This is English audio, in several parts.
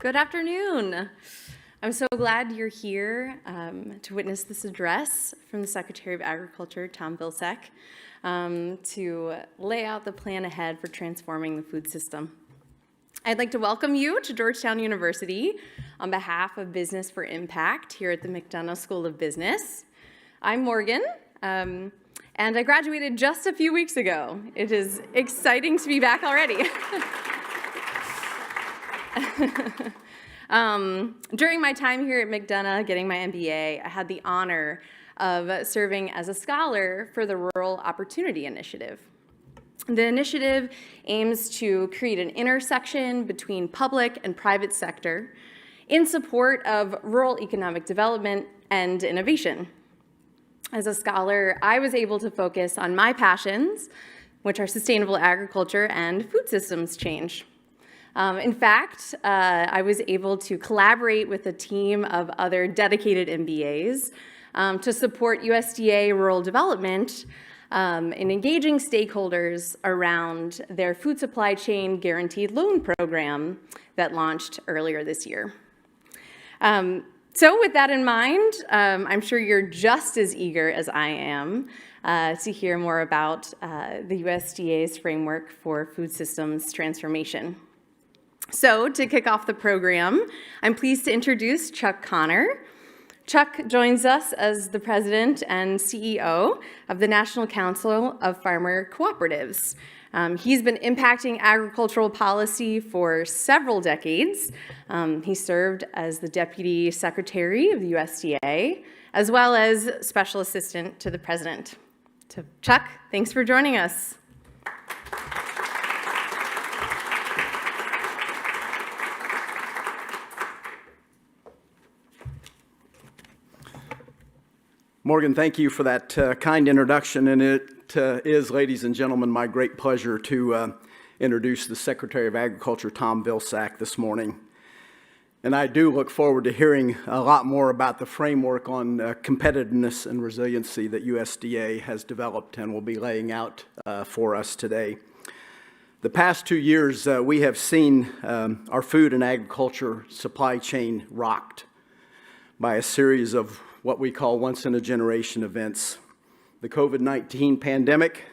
Good afternoon. I'm so glad you're here to witness this address from the Secretary of Agriculture, Tom Vilsack, to lay out the plan ahead for transforming the food system. I'd like to welcome you to Georgetown University on behalf of Business for Impact here at the Mckenna School of Business. I'm Morgan, and I graduated just a few weeks ago. It is exciting to be back already. During my time here at McDonough, getting my MBA, I had the honor of serving as a scholar for the Rural Opportunity Initiative. The initiative aims to create an intersection between public and private sector in support of rural economic development and innovation. As a scholar, I was able to focus on my passions, which are sustainable agriculture and food systems change. In fact, I was able to collaborate with a team of other dedicated MBAs to support USDA rural development in engaging stakeholders around their food supply chain guaranteed loan program that launched earlier this year. So with that in mind, I'm sure you're just as eager as I am to hear more about the USDA's framework for food systems transformation. So to kick off the program, I'm pleased to introduce Chuck Connor. Chuck joins us as the president and CEO of the National Council of Farmer Cooperatives. He's been impacting agricultural policy for several decades. He served as the deputy secretary of the USDA, as well as special assistant to the president. So Chuck, thanks for joining us. Morgan, thank you for that kind introduction, and it is, ladies and gentlemen, my great pleasure to introduce the Secretary of Agriculture, Tom Vilsack, this morning. And I do look forward to hearing a lot more about the framework on competitiveness and resiliency that USDA has developed and will be laying out for us today. The past 2 years, we have seen our food and agriculture supply chain rocked by a series of what we call once-in-a-generation events. The COVID-19 pandemic,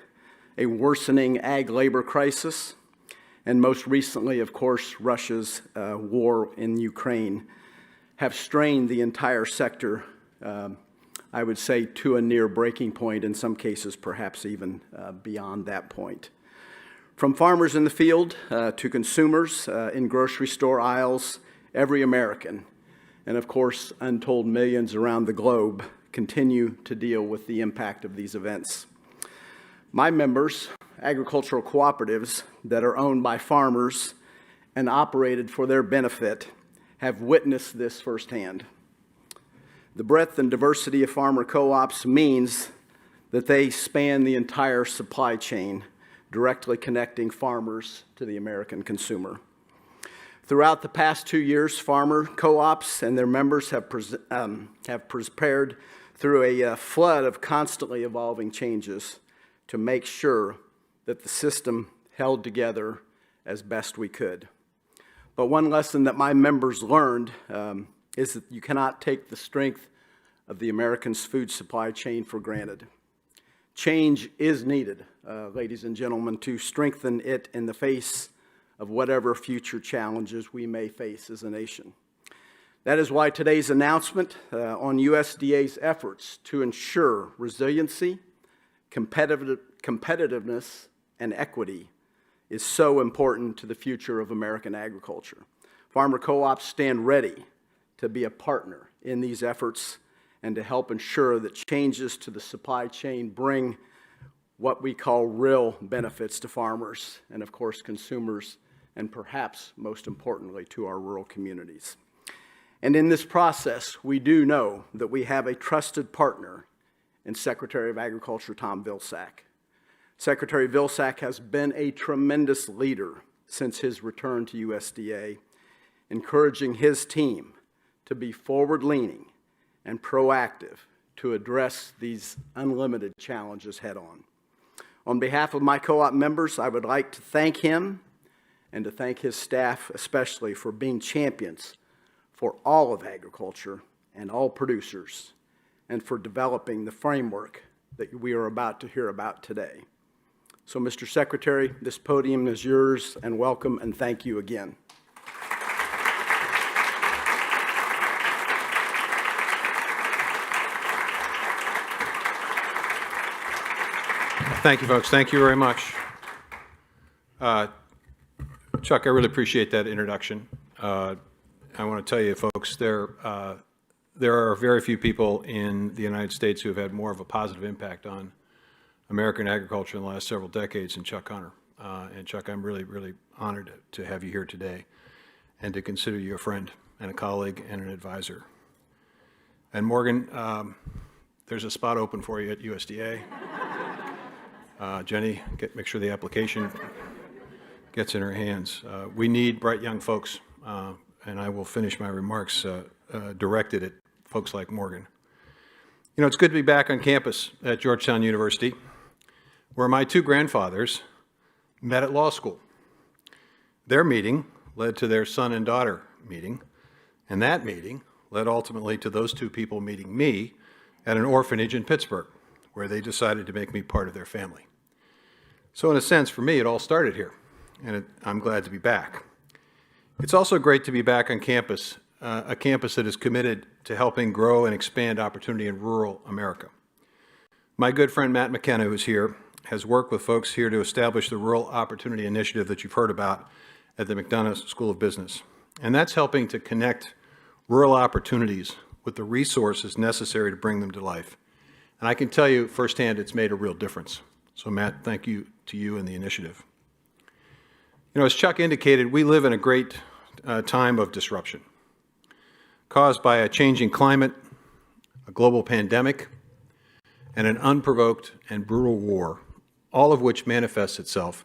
a worsening ag labor crisis, and most recently, of course, Russia's war in Ukraine have strained the entire sector, I would say, to a near breaking point, in some cases perhaps even beyond that point. From farmers in the field to consumers in grocery store aisles, every American, and of course, untold millions around the globe, continue to deal with the impact of these events. My members, agricultural cooperatives that are owned by farmers and operated for their benefit, have witnessed this firsthand. The breadth and diversity of farmer co-ops means that they span the entire supply chain, directly connecting farmers to the American consumer. Throughout the past 2 years, farmer co-ops and their members have prepared through a flood of constantly evolving changes to make sure that the system held together as best we could. But one lesson that my members learned is that you cannot take the strength of the American food supply chain for granted. Change is needed, ladies and gentlemen, to strengthen it in the face of whatever future challenges we may face as a nation. That is why today's announcement on USDA's efforts to ensure resiliency, competitiveness, and equity is so important to the future of American agriculture. Farmer co-ops stand ready to be a partner in these efforts and to help ensure that changes to the supply chain bring what we call real benefits to farmers and, of course, consumers, and perhaps most importantly to our rural communities. And in this process, we do know that we have a trusted partner in Secretary of Agriculture Tom Vilsack. Secretary Vilsack has been a tremendous leader since his return to USDA, encouraging his team to be forward-leaning and proactive to address these unlimited challenges head-on. On behalf of my co-op members, I would like to thank him and to thank his staff especially for being champions for all of agriculture and all producers, and for developing the framework that we are about to hear about today. So, Mr. Secretary, this podium is yours, and welcome and thank you again. Thank you, folks. Thank you very much. Chuck, I really appreciate that introduction. I want to tell you, folks, there are very few people in the United States who have had more of a positive impact on American agriculture in the last several decades than Chuck Hunter. And Chuck, I'm really, really honored to have you here today and to consider you a friend and a colleague and an advisor. And Morgan, there's a spot open for you at USDA. Jenny, make sure the application gets in her hands. We need bright young folks, and I will finish my remarks directed at folks like Morgan. You know, it's good to be back on campus at Georgetown University, where my two grandfathers met at law school. Their meeting led to their son and daughter meeting, and that meeting led ultimately to those two people meeting me at an orphanage in Pittsburgh, where they decided to make me part of their family. So in a sense, for me, it all started here, and I'm glad to be back. It's also great to be back on campus, a campus that is committed to helping grow and expand opportunity in rural America. My good friend Matt Mckenna, who's here, has worked with folks here to establish the Rural Opportunity Initiative that you've heard about at the McDonough School of Business. And that's helping to connect rural opportunities with the resources necessary to bring them to life. And I can tell you firsthand, it's made a real difference. So Matt, thank you to you and the initiative. You know, as Chuck indicated, we live in a great time of disruption caused by a changing climate, a global pandemic, and an unprovoked and brutal war, all of which manifests itself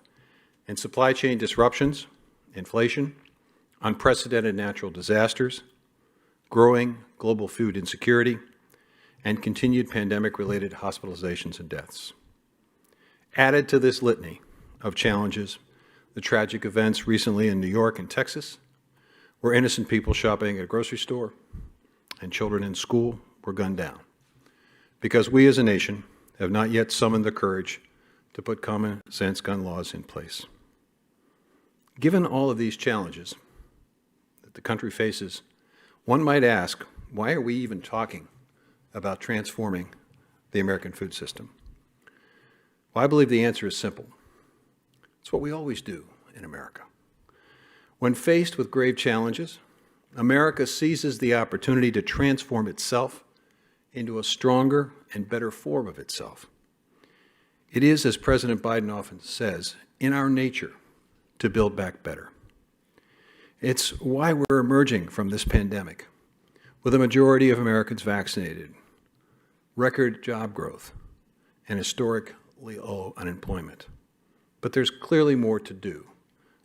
in supply chain disruptions, inflation, unprecedented natural disasters, growing global food insecurity, and continued pandemic-related hospitalizations and deaths. Added to this litany of challenges, the tragic events recently in New York and Texas, where innocent people shopping at a grocery store and children in school were gunned down, because we as a nation have not yet summoned the courage to put common sense gun laws in place. Given all of these challenges that the country faces, one might ask, why are we even talking about transforming the American food system? Well, I believe the answer is simple. It's what we always do in America. When faced with grave challenges, America seizes the opportunity to transform itself into a stronger and better form of itself. It is, as President Biden often says, in our nature to build back better. It's why we're emerging from this pandemic with a majority of Americans vaccinated, record job growth, and historically low unemployment. But there's clearly more to do,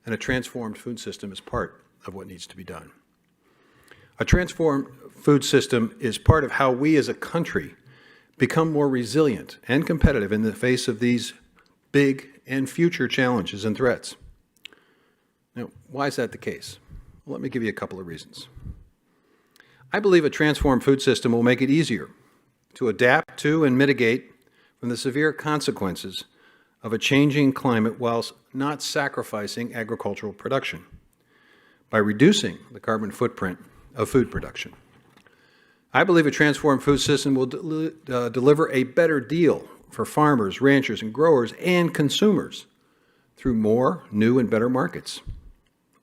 and a transformed food system is part of what needs to be done. A transformed food system is part of how we as a country become more resilient and competitive in the face of these big and future challenges and threats. Now, why is that the case? Well, let me give you a couple of reasons. I believe a transformed food system will make it easier to adapt to and mitigate from the severe consequences of a changing climate whilst not sacrificing agricultural production by reducing the carbon footprint of food production. I believe a transformed food system will deliver a better deal for farmers, ranchers, and growers and consumers through more new and better markets,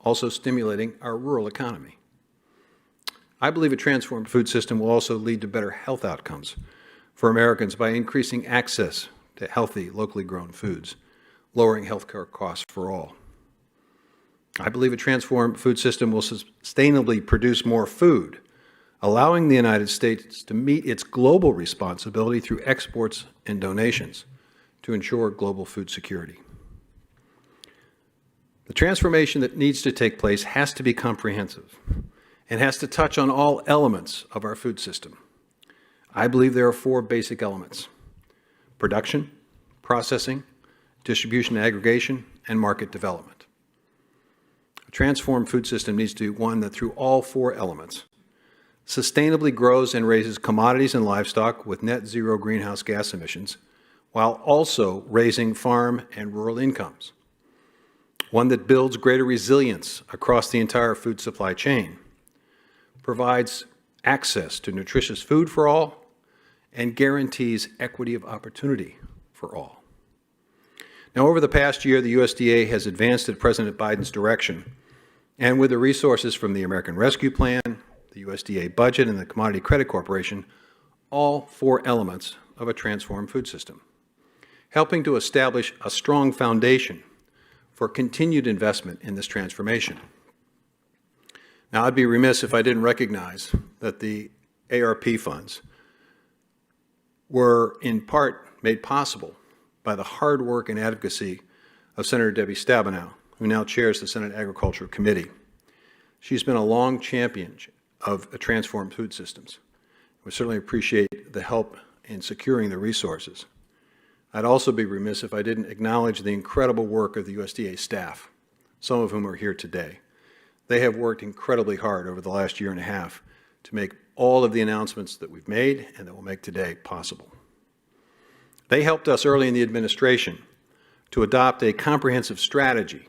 also stimulating our rural economy. I believe a transformed food system will also lead to better health outcomes for Americans by increasing access to healthy, locally grown foods, lowering healthcare costs for all. I believe a transformed food system will sustainably produce more food, allowing the United States to meet its global responsibility through exports and donations to ensure global food security. The transformation that needs to take place has to be comprehensive and has to touch on all elements of our food system. I believe there are four basic elements: production, processing, distribution and aggregation, and market development. A transformed food system needs to be one that, through all four elements, sustainably grows and raises commodities and livestock with net zero greenhouse gas emissions, while also raising farm and rural incomes. One that builds greater resilience across the entire food supply chain, provides access to nutritious food for all, and guarantees equity of opportunity for all. Now, over the past year, the USDA has advanced at President Biden's direction, and with the resources from the American Rescue Plan, the USDA budget, and the Commodity Credit Corporation, all four elements of a transformed food system, helping to establish a strong foundation for continued investment in this transformation. Now, I'd be remiss if I didn't recognize that the ARP funds were in part made possible by the hard work and advocacy of Senator Debbie Stabenow, who now chairs the Senate Agriculture Committee. She's been a long champion of transformed food systems. We certainly appreciate the help in securing the resources. I'd also be remiss if I didn't acknowledge the incredible work of the USDA staff, some of whom are here today. They have worked incredibly hard over the last year and a half to make all of the announcements that we've made and that we'll make today possible. They helped us early in the administration to adopt a comprehensive strategy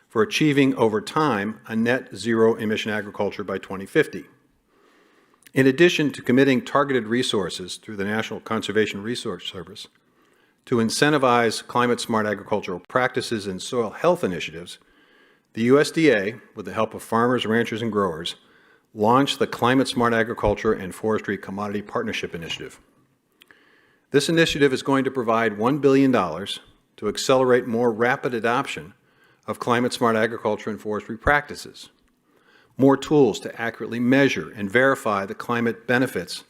for achieving over time a net zero emission agriculture by 2050. In addition to committing targeted resources through the National Conservation Resource Service to incentivize climate-smart agricultural practices and soil health initiatives, the USDA, with the help of farmers, ranchers, and growers, launched the Climate Smart Agriculture and Forestry Commodity Partnership Initiative. This initiative is going to provide $1 billion to accelerate more rapid adoption of climate-smart agriculture and forestry practices, more tools to accurately measure and verify the climate benefits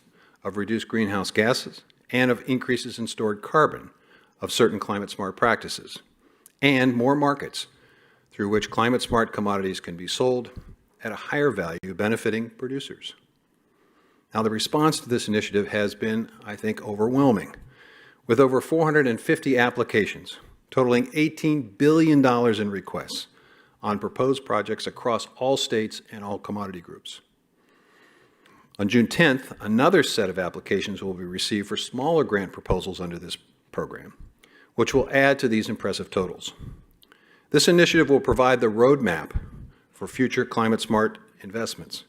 of reduced greenhouse gases and of increases in stored carbon of certain climate-smart practices, and more markets through which climate-smart commodities can be sold at a higher value, benefiting producers. Now, the response to this initiative has been, I think, overwhelming, with over 450 applications totaling $18 billion in requests on proposed projects across all states and all commodity groups. On June 10th, another set of applications will be received for smaller grant proposals under this program, which will add to these impressive totals. This initiative will provide the roadmap for future climate-smart investments,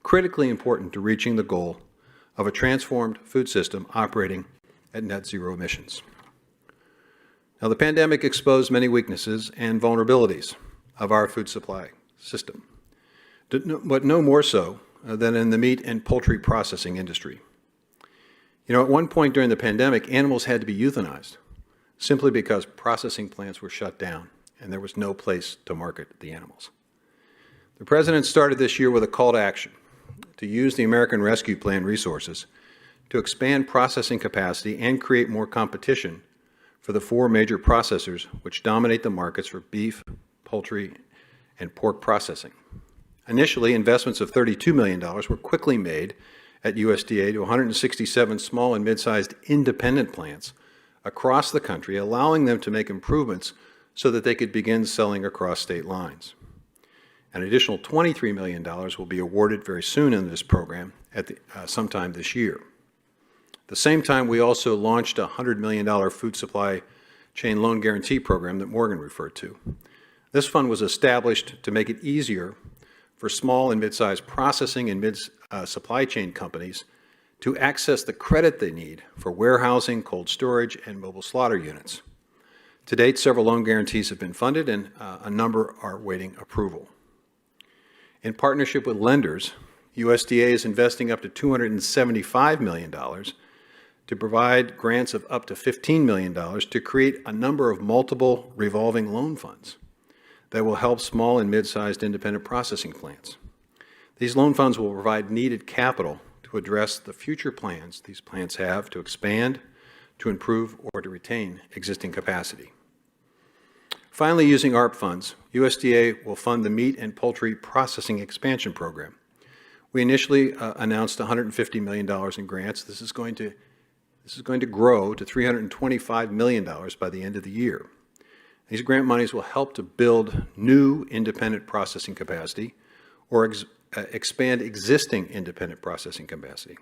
critically important to reaching the goal of a transformed food system operating at net zero emissions. Now, the pandemic exposed many weaknesses and vulnerabilities of our food supply system, but no more so than in the meat and poultry processing industry. You know, at one point during the pandemic, animals had to be euthanized simply because processing plants were shut down and there was no place to market the animals. The President started this year with a call to action to use the American Rescue Plan resources to expand processing capacity and create more competition for the four major processors which dominate the markets for beef, poultry, and pork processing. Initially, investments of $32 million were quickly made at USDA to 167 small and mid-sized independent plants across the country, allowing them to make improvements so that they could begin selling across state lines. An additional $23 million will be awarded very soon in this program at sometime this year. At the same time, we also launched a $100 million food supply chain loan guarantee program that Morgan referred to. This fund was established to make it easier for small and mid-sized processing and supply chain companies to access the credit they need for warehousing, cold storage, and mobile slaughter units. To date, several loan guarantees have been funded and a number are awaiting approval. In partnership with lenders, USDA is investing up to $275 million to provide grants of up to $15 million to create a number of multiple revolving loan funds that will help small and mid-sized independent processing plants. These loan funds will provide needed capital to address the future plans these plants have to expand, to improve, or to retain existing capacity. Finally, using ARP funds, USDA will fund the Meat and Poultry Processing Expansion Program. We initially announced $150 million in grants. This is going to grow to $325 million by the end of the year. These grant monies will help to build new independent processing capacity or expand existing independent processing capacity.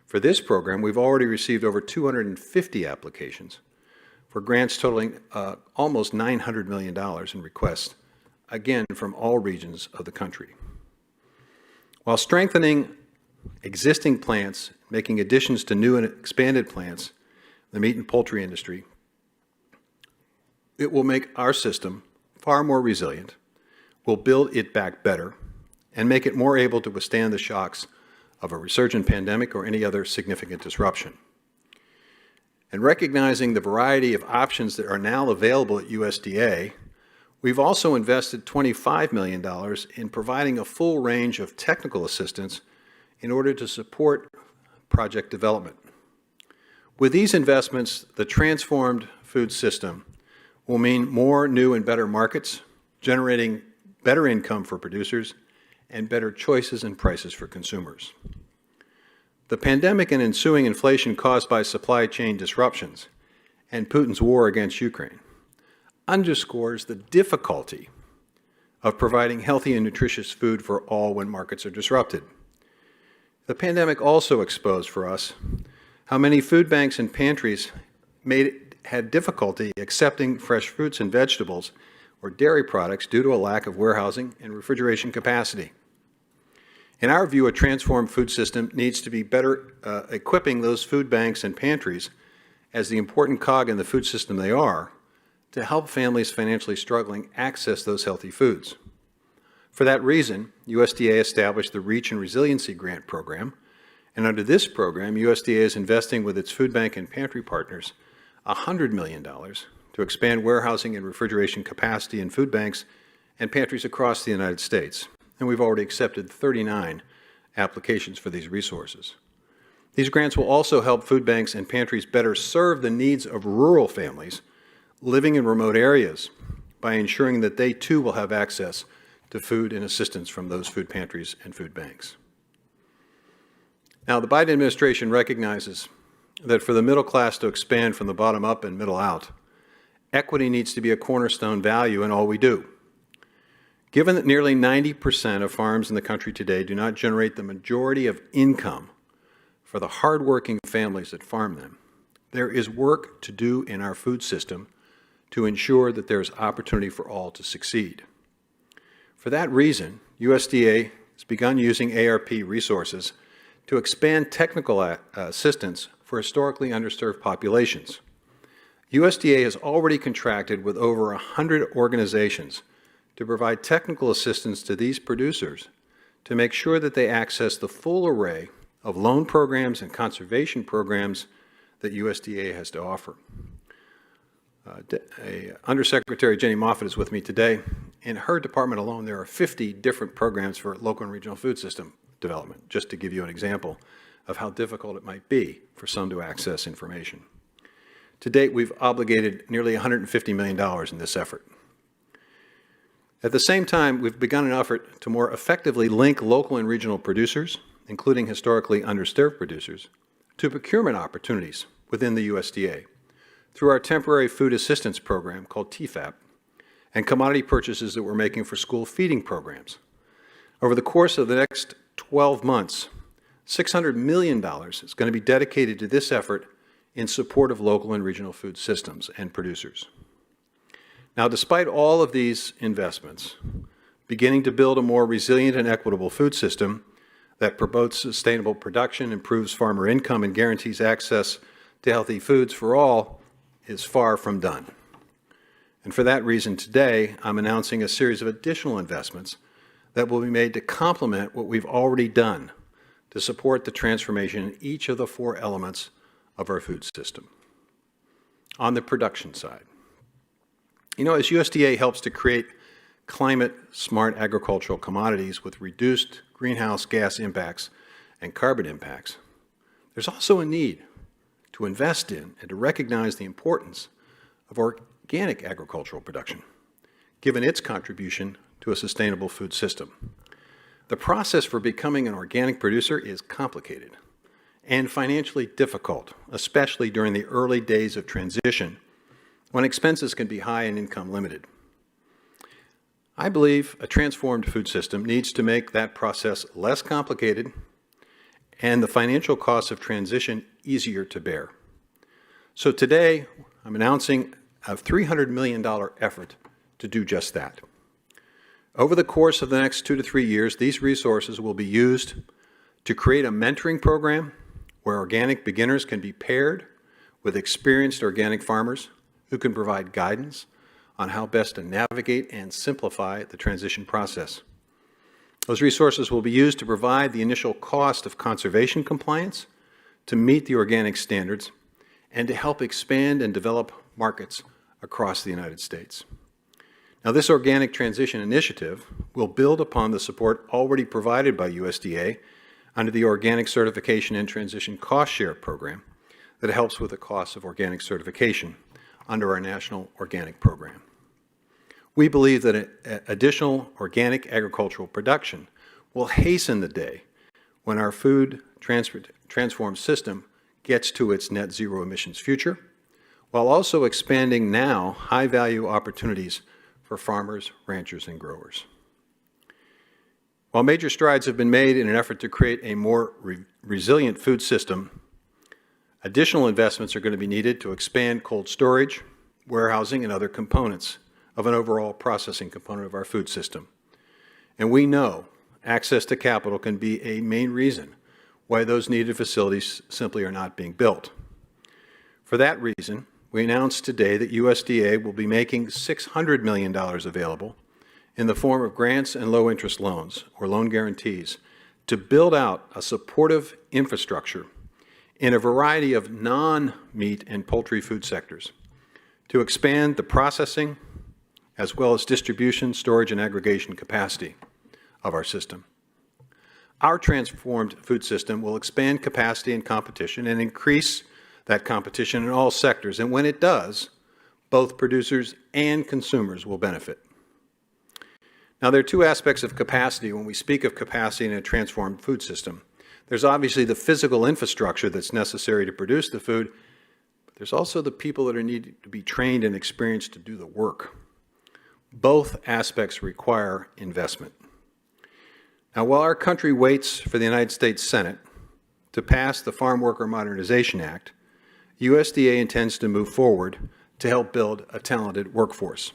For this program, we've already received over 250 applications for grants totaling almost $900 million in requests, again, from all regions of the country. While strengthening existing plants, making additions to new and expanded plants in the meat and poultry industry, it will make our system far more resilient, will build it back better, and make it more able to withstand the shocks of a resurgent pandemic or any other significant disruption. And recognizing the variety of options that are now available at USDA, we've also invested $25 million in providing a full range of technical assistance in order to support project development. With these investments, the transformed food system will mean more new and better markets, generating better income for producers and better choices and prices for consumers. The pandemic and ensuing inflation caused by supply chain disruptions and Putin's war against Ukraine underscores the difficulty of providing healthy and nutritious food for all when markets are disrupted. The pandemic also exposed for us how many food banks and pantries had difficulty accepting fresh fruits and vegetables or dairy products due to a lack of warehousing and refrigeration capacity. In our view, a transformed food system needs to be better equipping those food banks and pantries as the important cog in the food system they are to help families financially struggling access those healthy foods. For that reason, USDA established the Reach and Resiliency Grant Program, and under this program, USDA is investing with its food bank and pantry partners $100 million to expand warehousing and refrigeration capacity in food banks and pantries across the United States. And we've already accepted 39 applications for these resources. These grants will also help food banks and pantries better serve the needs of rural families living in remote areas by ensuring that they too will have access to food and assistance from those food pantries and food banks. Now, the Biden administration recognizes that for the middle class to expand from the bottom up and middle out, equity needs to be a cornerstone value in all we do. Given that nearly 90% of farms in the country today do not generate the majority of income for the hardworking families that farm them, there is work to do in our food system to ensure that there is opportunity for all to succeed. For that reason, USDA has begun using ARP resources to expand technical assistance for historically underserved populations. USDA has already contracted with over 100 organizations to provide technical assistance to these producers to make sure that they access the full array of loan programs and conservation programs that USDA has to offer. Undersecretary Jenny Moffitt is with me today. In her department alone, there are 50 different programs for local and regional food system development, just to give you an example of how difficult it might be for some to access information. To date, we've obligated nearly $150 million in this effort. At the same time, we've begun an effort to more effectively link local and regional producers, including historically underserved producers, to procurement opportunities within the USDA through our temporary food assistance program called TFAP and commodity purchases that we're making for school feeding programs. Over the course of the next 12 months, $600 million is going to be dedicated to this effort in support of local and regional food systems and producers. Now, despite all of these investments, beginning to build a more resilient and equitable food system that promotes sustainable production, improves farmer income, and guarantees access to healthy foods for all is far from done. And for that reason, today, I'm announcing a series of additional investments that will be made to complement what we've already done to support the transformation in each of the four elements of our food system. On the production side, as USDA helps to create climate-smart agricultural commodities with reduced greenhouse gas impacts and carbon impacts, there's also a need to invest in and to recognize the importance of organic agricultural production, given its contribution to a sustainable food system. The process for becoming an organic producer is complicated and financially difficult, especially during the early days of transition when expenses can be high and income limited. I believe a transformed food system needs to make that process less complicated and the financial costs of transition easier to bear. So today, I'm announcing a $300 million effort to do just that. Over the course of the next 2 to 3 years, these resources will be used to create a mentoring program where organic beginners can be paired with experienced organic farmers who can provide guidance on how best to navigate and simplify the transition process. Those resources will be used to provide the initial cost of conservation compliance to meet the organic standards and to help expand and develop markets across the United States. Now, this organic transition initiative will build upon the support already provided by USDA under the Organic Certification and Transition Cost Share Program that helps with the cost of organic certification under our National Organic Program. We believe that additional organic agricultural production will hasten the day when our food transformed system gets to its net zero emissions future, while also expanding now high-value opportunities for farmers, ranchers, and growers. While major strides have been made in an effort to create a more resilient food system, additional investments are going to be needed to expand cold storage, warehousing, and other components of an overall processing component of our food system. And we know access to capital can be a main reason why those needed facilities simply are not being built. For that reason, we announced today that USDA will be making $600 million available in the form of grants and low-interest loans, or loan guarantees, to build out a supportive infrastructure in a variety of non-meat and poultry food sectors to expand the processing as well as distribution, storage, and aggregation capacity of our system. Our transformed food system will expand capacity and competition and increase that competition in all sectors. And when it does, both producers and consumers will benefit. Now, there are two aspects of capacity when we speak of capacity in a transformed food system. There's obviously the physical infrastructure that's necessary to produce the food, but there's also the people that are needed to be trained and experienced to do the work. Both aspects require investment. Now, while our country waits for the United States Senate to pass the Farm Worker Modernization Act, USDA intends to move forward to help build a talented workforce.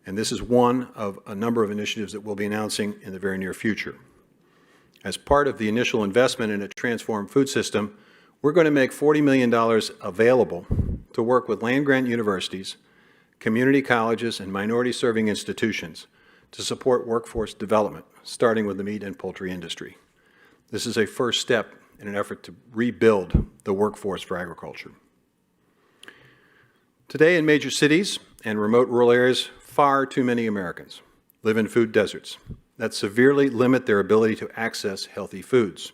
And this is one of a number of initiatives that we'll be announcing in the very near future. As part of the initial investment in a transformed food system, we're going to make $40 million available to work with land-grant universities, community colleges, and minority-serving institutions to support workforce development, starting with the meat and poultry industry. This is a first step in an effort to rebuild the workforce for agriculture. Today in major cities and remote rural areas, far too many Americans live in food deserts that severely limit their ability to access healthy foods.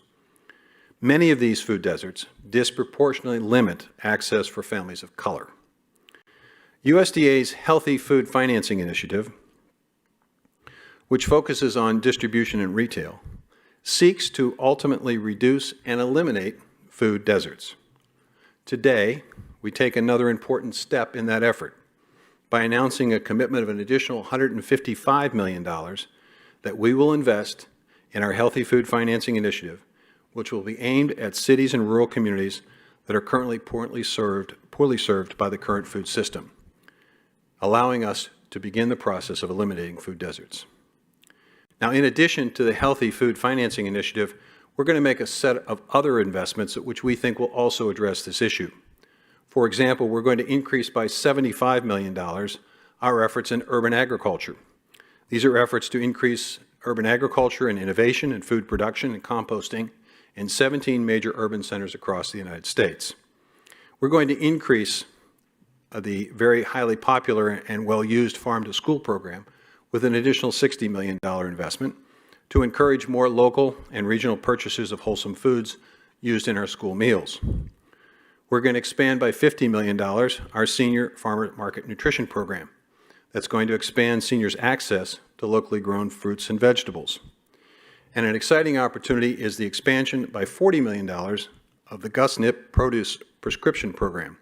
Many of these food deserts disproportionately limit access for families of color. USDA's Healthy Food Financing Initiative, which focuses on distribution and retail, seeks to ultimately reduce and eliminate food deserts. Today, we take another important step in that effort by announcing a commitment of an additional $155 million that we will invest in our Healthy Food Financing Initiative, which will be aimed at cities and rural communities that are currently poorly served by the current food system, allowing us to begin the process of eliminating food deserts. Now, in addition to the Healthy Food Financing Initiative, we're going to make a set of other investments which we think will also address this issue. For example, we're going to increase by $75 million our efforts in urban agriculture. These are efforts to increase urban agriculture and innovation in food production and composting in 17 major urban centers across the United States. We're going to increase the very highly popular and well-used farm-to-school program with an additional $60 million investment to encourage more local and regional purchasers of wholesome foods used in our school meals. We're going to expand by $50 million our Senior Farmer Market Nutrition Program. That's going to expand seniors' access to locally grown fruits and vegetables. And an exciting opportunity is the expansion by $40 million of the GusNIP Produce Prescription Program.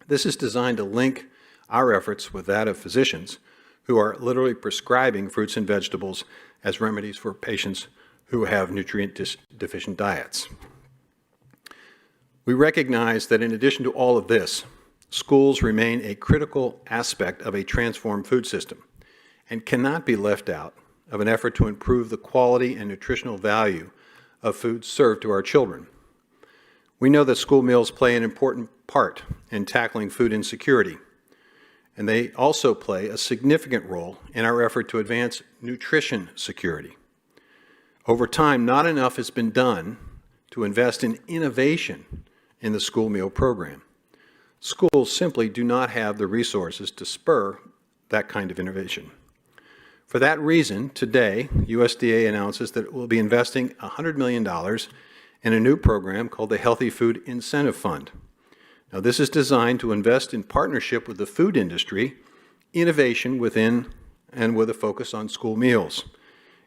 This is designed to link our efforts with that of physicians who are literally prescribing fruits and vegetables as remedies for patients who have nutrient-deficient diets. We recognize that in addition to all of this, schools remain a critical aspect of a transformed food system and cannot be left out of an effort to improve the quality and nutritional value of food served to our children. We know that school meals play an important part in tackling food insecurity, and they also play a significant role in our effort to advance nutrition security. Over time, not enough has been done to invest in innovation in the school meal program. Schools simply do not have the resources to spur that kind of innovation. For that reason, today, USDA announces that it will be investing $100 million in a new program called the Healthy Food Incentive Fund. Now, this is designed to invest in partnership with the food industry, innovation within and with a focus on school meals.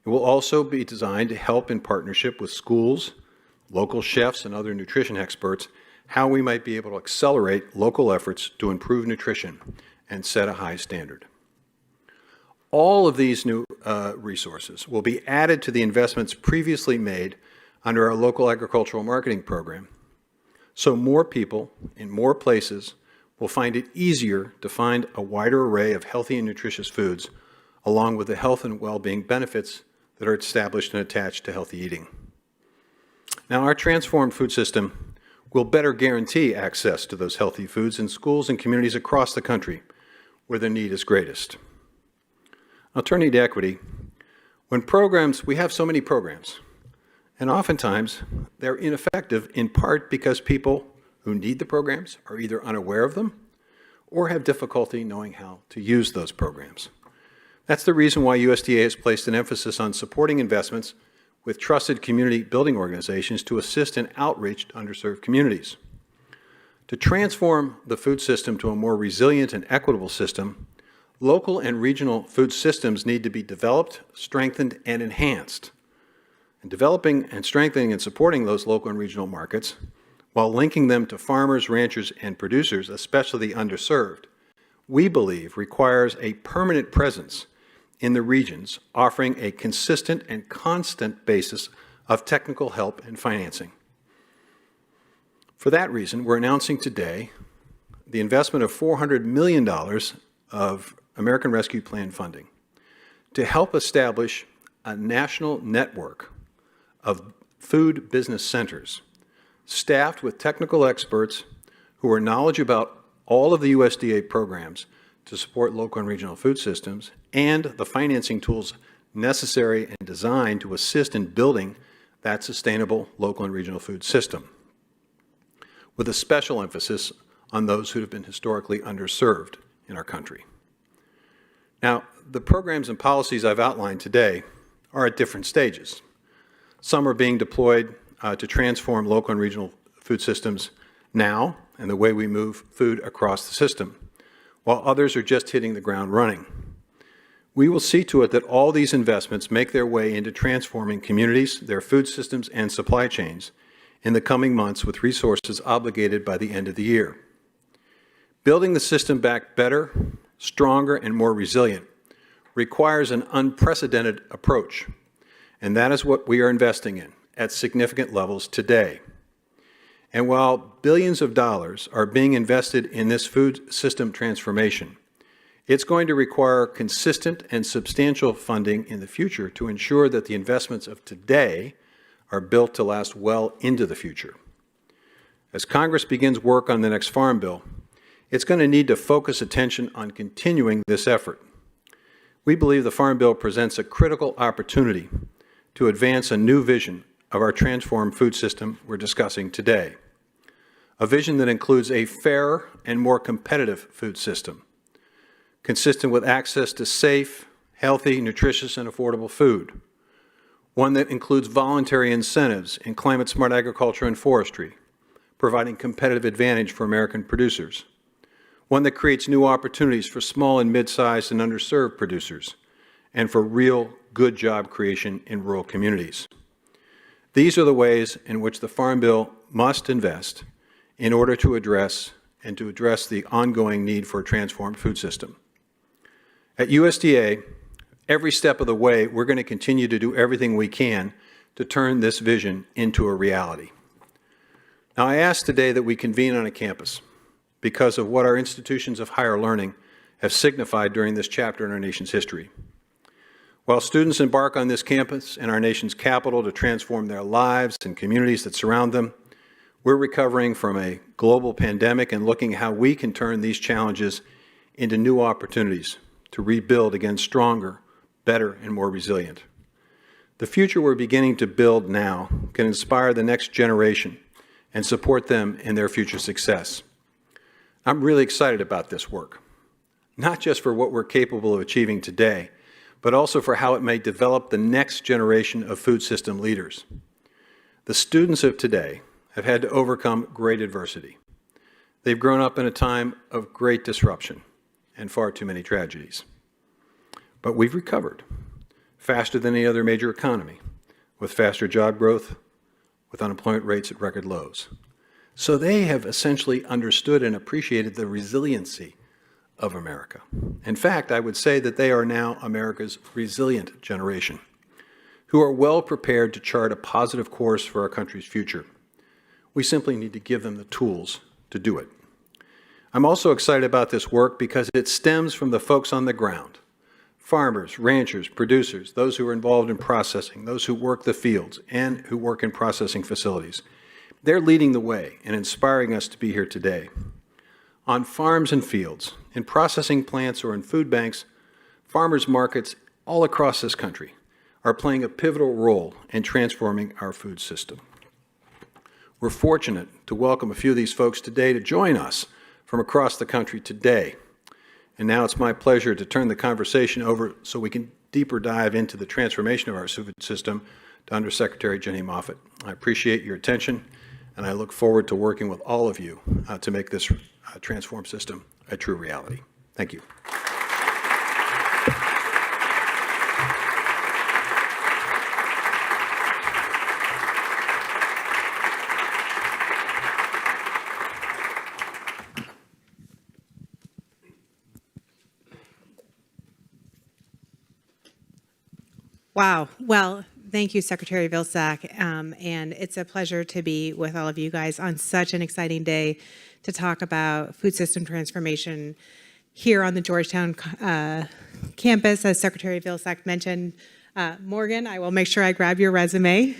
It will also be designed to help in partnership with schools, local chefs, and other nutrition experts how we might be able to accelerate local efforts to improve nutrition and set a high standard. All of these new resources will be added to the investments previously made under our local agricultural marketing program, so more people in more places will find it easier to find a wider array of healthy and nutritious foods, along with the health and well-being benefits that are established and attached to healthy eating. Now, our transformed food system will better guarantee access to those healthy foods in schools and communities across the country where the need is greatest. Now, turning to equity, we have so many programs, and oftentimes they're ineffective in part because people who need the programs are either unaware of them or have difficulty knowing how to use those programs. That's the reason why USDA has placed an emphasis on supporting investments with trusted community building organizations to assist in outreach to underserved communities. To transform the food system to a more resilient and equitable system, local and regional food systems need to be developed, strengthened, and enhanced. And developing and strengthening and supporting those local and regional markets, while linking them to farmers, ranchers, and producers, especially the underserved, we believe requires a permanent presence in the regions, offering a consistent and constant basis of technical help and financing. For that reason, we're announcing today the investment of $400 million of American Rescue Plan funding to help establish a national network of food business centers staffed with technical experts who are knowledgeable about all of the USDA programs to support local and regional food systems and the financing tools necessary and designed to assist in building that sustainable local and regional food system, with a special emphasis on those who have been historically underserved in our country. Now, the programs and policies I've outlined today are at different stages. Some are being deployed to transform local and regional food systems now and the way we move food across the system, while others are just hitting the ground running. We will see to it that all these investments make their way into transforming communities, their food systems, and supply chains in the coming months with resources obligated by the end of the year. Building the system back better, stronger, and more resilient requires an unprecedented approach, and that is what we are investing in at significant levels today. And while billions of dollars are being invested in this food system transformation, it's going to require consistent and substantial funding in the future to ensure that the investments of today are built to last well into the future. As Congress begins work on the next Farm Bill, it's going to need to focus attention on continuing this effort. We believe the Farm Bill presents a critical opportunity to advance a new vision of our transformed food system we're discussing today. A vision that includes a fairer and more competitive food system, consistent with access to safe, healthy, nutritious, and affordable food. One that includes voluntary incentives in climate-smart agriculture and forestry, providing competitive advantage for American producers. One that creates new opportunities for small and mid-sized and underserved producers, and for real good job creation in rural communities. These are the ways in which the Farm Bill must invest in order to address and to address the ongoing need for a transformed food system. At USDA, every step of the way, we're going to continue to do everything we can to turn this vision into a reality. Now, I ask today that we convene on a campus because of what our institutions of higher learning have signified during this chapter in our nation's history. While students embark on this campus in our nation's capital to transform their lives and communities that surround them, we're recovering from a global pandemic and looking how we can turn these challenges into new opportunities to rebuild again stronger, better, and more resilient. The future we're beginning to build now can inspire the next generation and support them in their future success. I'm really excited about this work, not just for what we're capable of achieving today, but also for how it may develop the next generation of food system leaders. The students of today have had to overcome great adversity. They've grown up in a time of great disruption and far too many tragedies. But we've recovered faster than any other major economy, with faster job growth, with unemployment rates at record lows. So they have essentially understood and appreciated the resiliency of America. In fact, I would say that they are now America's resilient generation, who are well prepared to chart a positive course for our country's future. We simply need to give them the tools to do it. I'm also excited about this work because it stems from the folks on the ground, farmers, ranchers, producers, those who are involved in processing, those who work the fields, and who work in processing facilities. They're leading the way and inspiring us to be here today. On farms and fields, in processing plants or in food banks, farmers markets all across this country are playing a pivotal role in transforming our food system. We're fortunate to welcome a few of these folks today to join us from across the country today. And now it's my pleasure to turn the conversation over so we can deeper dive into the transformation of our food system to Undersecretary Jenny Moffitt. I appreciate your attention, and I look forward to working with all of you to make this transformed system a true reality. Thank you. Wow. Well, thank you, Secretary Vilsack. And it's a pleasure to be with all of you guys on such an exciting day to talk about food system transformation here on the Georgetown campus. As Secretary Vilsack mentioned, Morgan, I will make sure I grab your resume.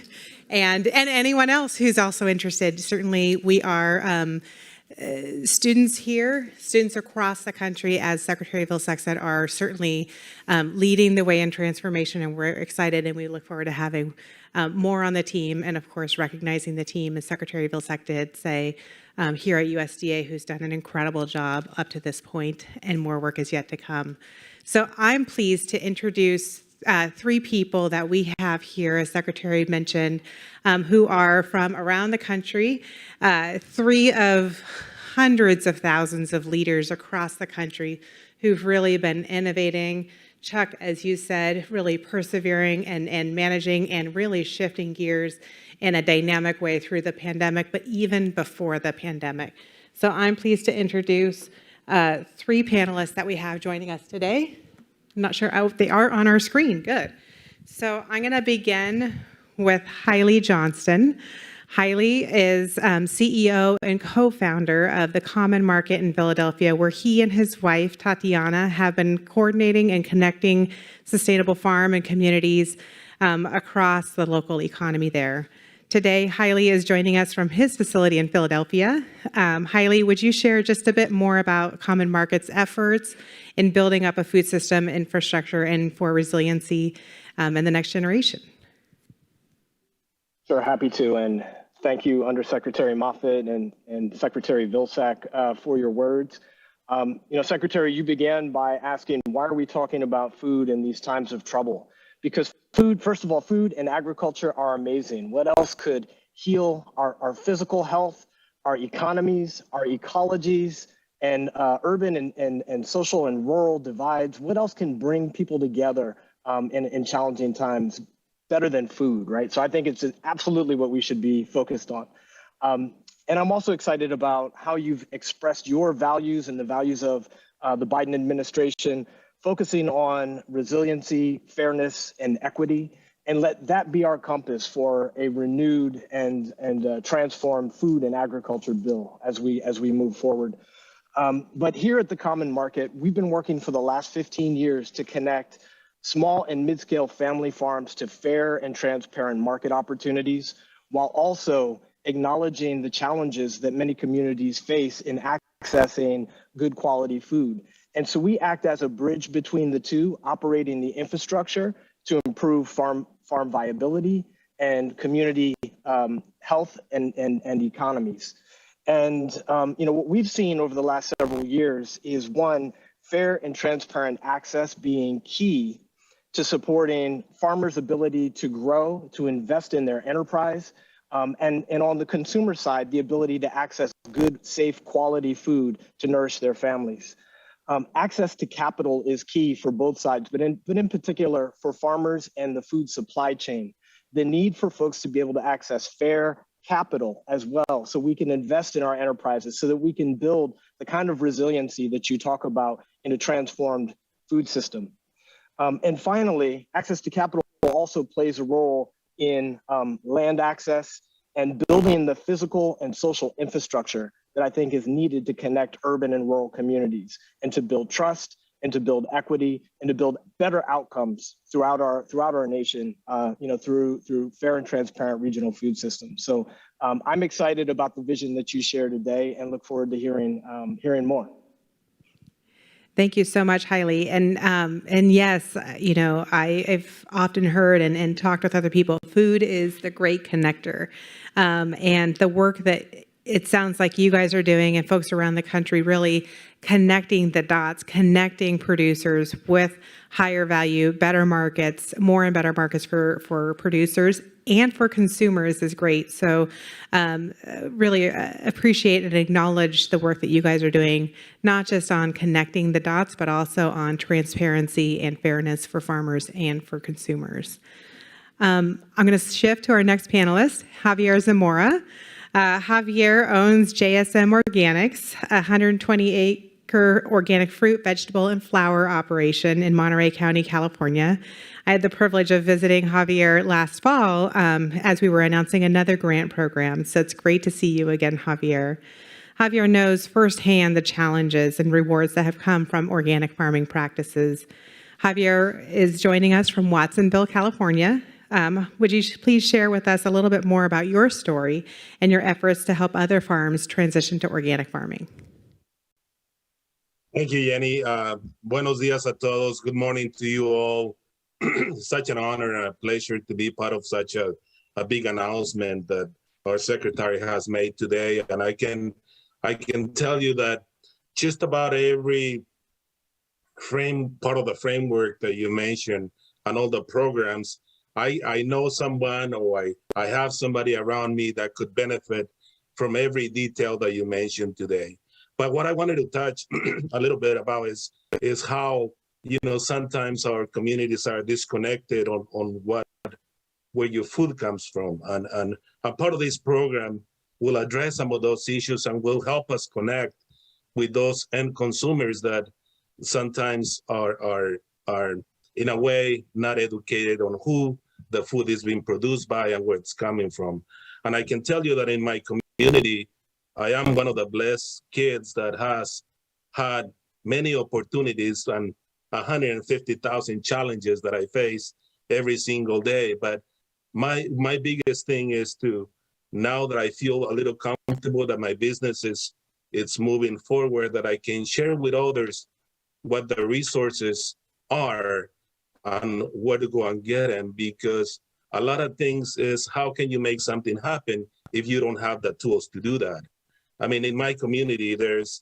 And anyone else who's also interested. Certainly, we are students here, students across the country, as Secretary Vilsack said, are certainly leading the way in transformation, and we're excited and we look forward to having more on the team, and of course recognizing the team, as Secretary Vilsack did say, here at USDA, who's done an incredible job up to this point, and more work is yet to come. So I'm pleased to introduce three people that we have here, as Secretary mentioned, who are from around the country, three of hundreds of thousands of leaders across the country who've really been innovating. Chuck, as you said, really persevering and managing and really shifting gears in a dynamic way through the pandemic, but even before the pandemic. So I'm pleased to introduce three panelists that we have joining us today. I'm not sure, they are on our screen, good. So I'm gonna begin with Hailey Johnston. Hailey is CEO and co-founder of the Common Market in Philadelphia, where he and his wife, Tatiana, have been coordinating and connecting sustainable farm and communities across the local economy there. Today, Hailey is joining us from his facility in Philadelphia. Hailey, would you share just a bit more about Common Market's efforts in building up a food system infrastructure and for resiliency in the next generation? Sure, happy to, and thank you, Undersecretary Moffitt and Secretary Vilsack for your words. Secretary, you began by asking, why are we talking about food in these times of trouble? Because food, first of all, food and agriculture are amazing. What else could heal our physical health, our economies, our ecologies, and urban and social and rural divides? What else can bring people together in challenging times better than food, right? So I think it's absolutely what we should be focused on. And I'm also excited about how you've expressed your values and the values of the Biden administration, focusing on resiliency, fairness, and equity, and let that be our compass for a renewed and transformed food and agriculture bill as we move forward. But here at the Common Market, we've been working for the last 15 years to connect small and mid-scale family farms to fair and transparent market opportunities, while also acknowledging the challenges that many communities face in accessing good quality food. And so we act as a bridge between the two, operating the infrastructure to improve farm viability and community health and economies. And what we've seen over the last several years is, one, fair and transparent access being key to supporting farmers' ability to grow, to invest in their enterprise, and on the consumer side, the ability to access good, safe, quality food to nourish their families. Access to capital is key for both sides, but in particular for farmers and the food supply chain. The need for folks to be able to access fair capital as well, so we can invest in our enterprises, so that we can build the kind of resiliency that you talk about in a transformed food system. And finally, access to capital also plays a role in land access and building the physical and social infrastructure that I think is needed to connect urban and rural communities, and to build trust, and to build equity, and to build better outcomes throughout our nation, through fair and transparent regional food systems. So I'm excited about the vision that you share today, and look forward to hearing more. Thank you so much, Hailey. And yes, I've often heard and talked with other people, food is the great connector. And the work that it sounds like you guys are doing, and folks around the country, really connecting the dots, connecting producers with higher value, better markets, more and better markets for producers and for consumers is great. So really appreciate and acknowledge the work that you guys are doing, not just on connecting the dots, but also on transparency and fairness for farmers and for consumers. I'm going to shift to our next panelist, Javier Zamora. Javier owns JSM Organics, a 120-acre organic fruit, vegetable, and flower operation in Monterey County, California. I had the privilege of visiting Javier last fall as we were announcing another grant program, so it's great to see you again, Javier. Javier knows firsthand the challenges and rewards that have come from organic farming practices. Javier is joining us from Watsonville, California. Would you please share with us a little bit more about your story and your efforts to help other farms transition to organic farming? Thank you, Jenny. Buenos días a todos. Good morning to you all. Such an honor and a pleasure to be part of such a big announcement that our secretary has made today. And I can tell you that just about every part of the framework that you mentioned and all the programs, I know someone, or I have somebody around me that could benefit from every detail that you mentioned today. But what I wanted to touch a little bit about is how, sometimes our communities are disconnected on where your food comes from. And a part of this program will address some of those issues and will help us connect with those end consumers that sometimes are in a way not educated on who the food is being produced by and where it's coming from. And I can tell you that in my community, I am one of the blessed kids that has had many opportunities and 150,000 challenges that I face every single day. But my biggest thing is to, now that I feel a little comfortable that my business it's moving forward, that I can share with others what the resources are and where to go and get them. Because a lot of things is, how can you make something happen if you don't have the tools to do that? I mean, in my community, there's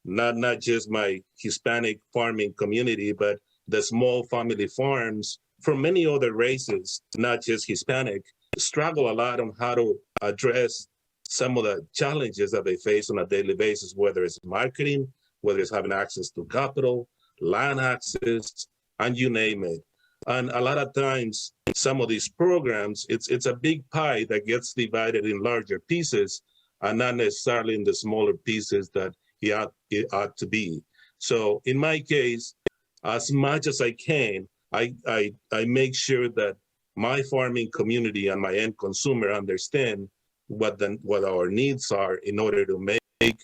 not just my Hispanic farming community, but the small family farms from many other races, not just Hispanic, struggle a lot on how to address some of the challenges that they face on a daily basis, whether it's marketing, whether it's having access to capital, land access, and you name it. And a lot of times, some of these programs, it's a big pie that gets divided in larger pieces. and not necessarily in the smaller pieces that it ought to be. So in my case, as much as I can, I make sure that my farming community and my end consumer understand what our needs are in order to make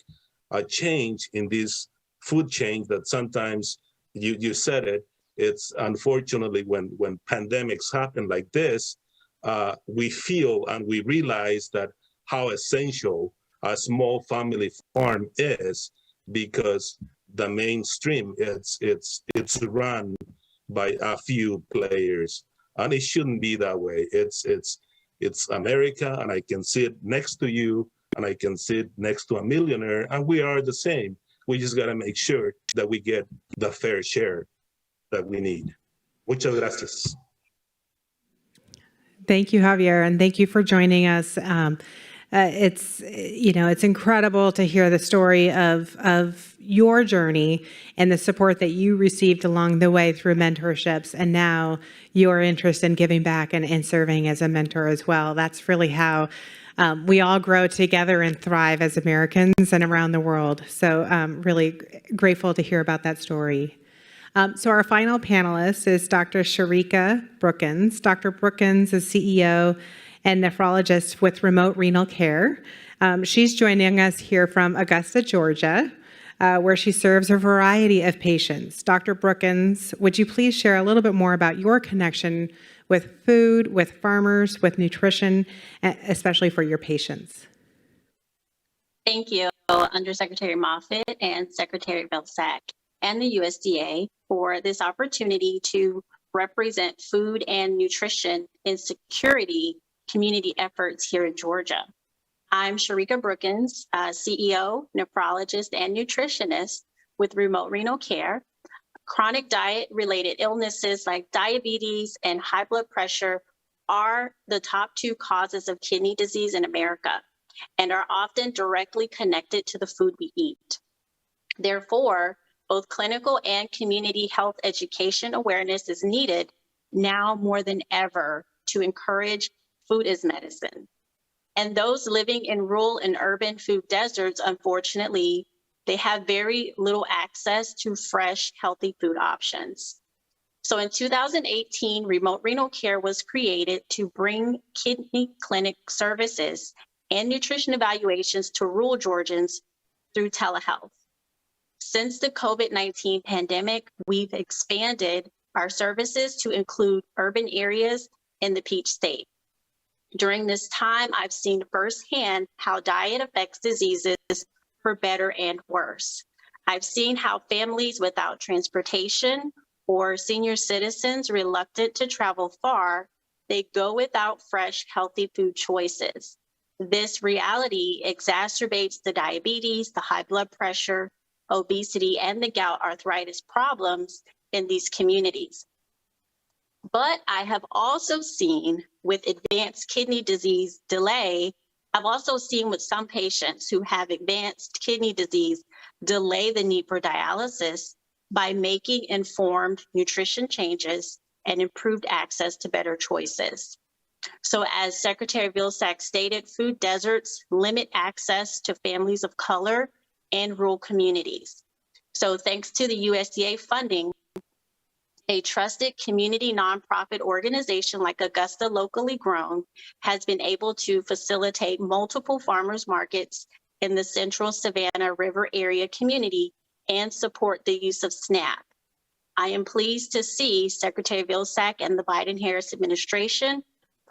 a change in this food chain that sometimes you said it. It's unfortunately when pandemics happen like this, we feel and we realize that how essential a small family farm is, because the mainstream it's run by a few players, and it shouldn't be that way. It's America, and I can sit next to you, and I can sit next to a millionaire, and we are the same. We just got to make sure that we get the fair share that we need. Muchas gracias. Thank you, Javier, and thank you for joining us. It's incredible to hear the story of your journey and the support that you received along the way through mentorships, and now your interest in giving back and serving as a mentor as well. That's really how we all grow together and thrive as Americans and around the world. So really grateful to hear about that story. So our final panelist is Dr. Sharika Brookins. Dr. Brookins is CEO and nephrologist with Remote Renal Care. She's joining us here from Augusta, Georgia, where she serves a variety of patients. Dr. Brookins, would you please share a little bit more about your connection with food, with farmers, with nutrition, especially for your patients? Thank you, Undersecretary Moffitt and Secretary Vilsack and the USDA for this opportunity to represent food and nutrition insecurity community efforts here in Georgia. I'm Sharika Brookins, CEO, nephrologist, and nutritionist with Remote Renal Care. Chronic diet-related illnesses like diabetes and high blood pressure are the top 2 causes of kidney disease in America and are often directly connected to the food we eat. Therefore, both clinical and community health education awareness is needed now more than ever to encourage food as medicine. And those living in rural and urban food deserts, unfortunately, they have very little access to fresh, healthy food options. So in 2018, Remote Renal Care was created to bring kidney clinic services and nutrition evaluations to rural Georgians through telehealth. Since the COVID-19 pandemic, we've expanded our services to include urban areas in the Peach State. During this time, I've seen firsthand how diet affects diseases for better and worse. I've seen how families without transportation or senior citizens reluctant to travel far, they go without fresh, healthy food choices. This reality exacerbates the diabetes, the high blood pressure, obesity, and the gout arthritis problems in these communities. But I have also seen with advanced kidney disease delay, I've also seen with some patients who have advanced kidney disease delay the need for dialysis by making informed nutrition changes and improved access to better choices. So as Secretary Vilsack stated, food deserts limit access to families of color and rural communities. So thanks to the USDA funding, a trusted community nonprofit organization like Augusta Locally Grown has been able to facilitate multiple farmers markets in the central Savannah River area community and support the use of SNAP. I am pleased to see Secretary Vilsack and the Biden-Harris administration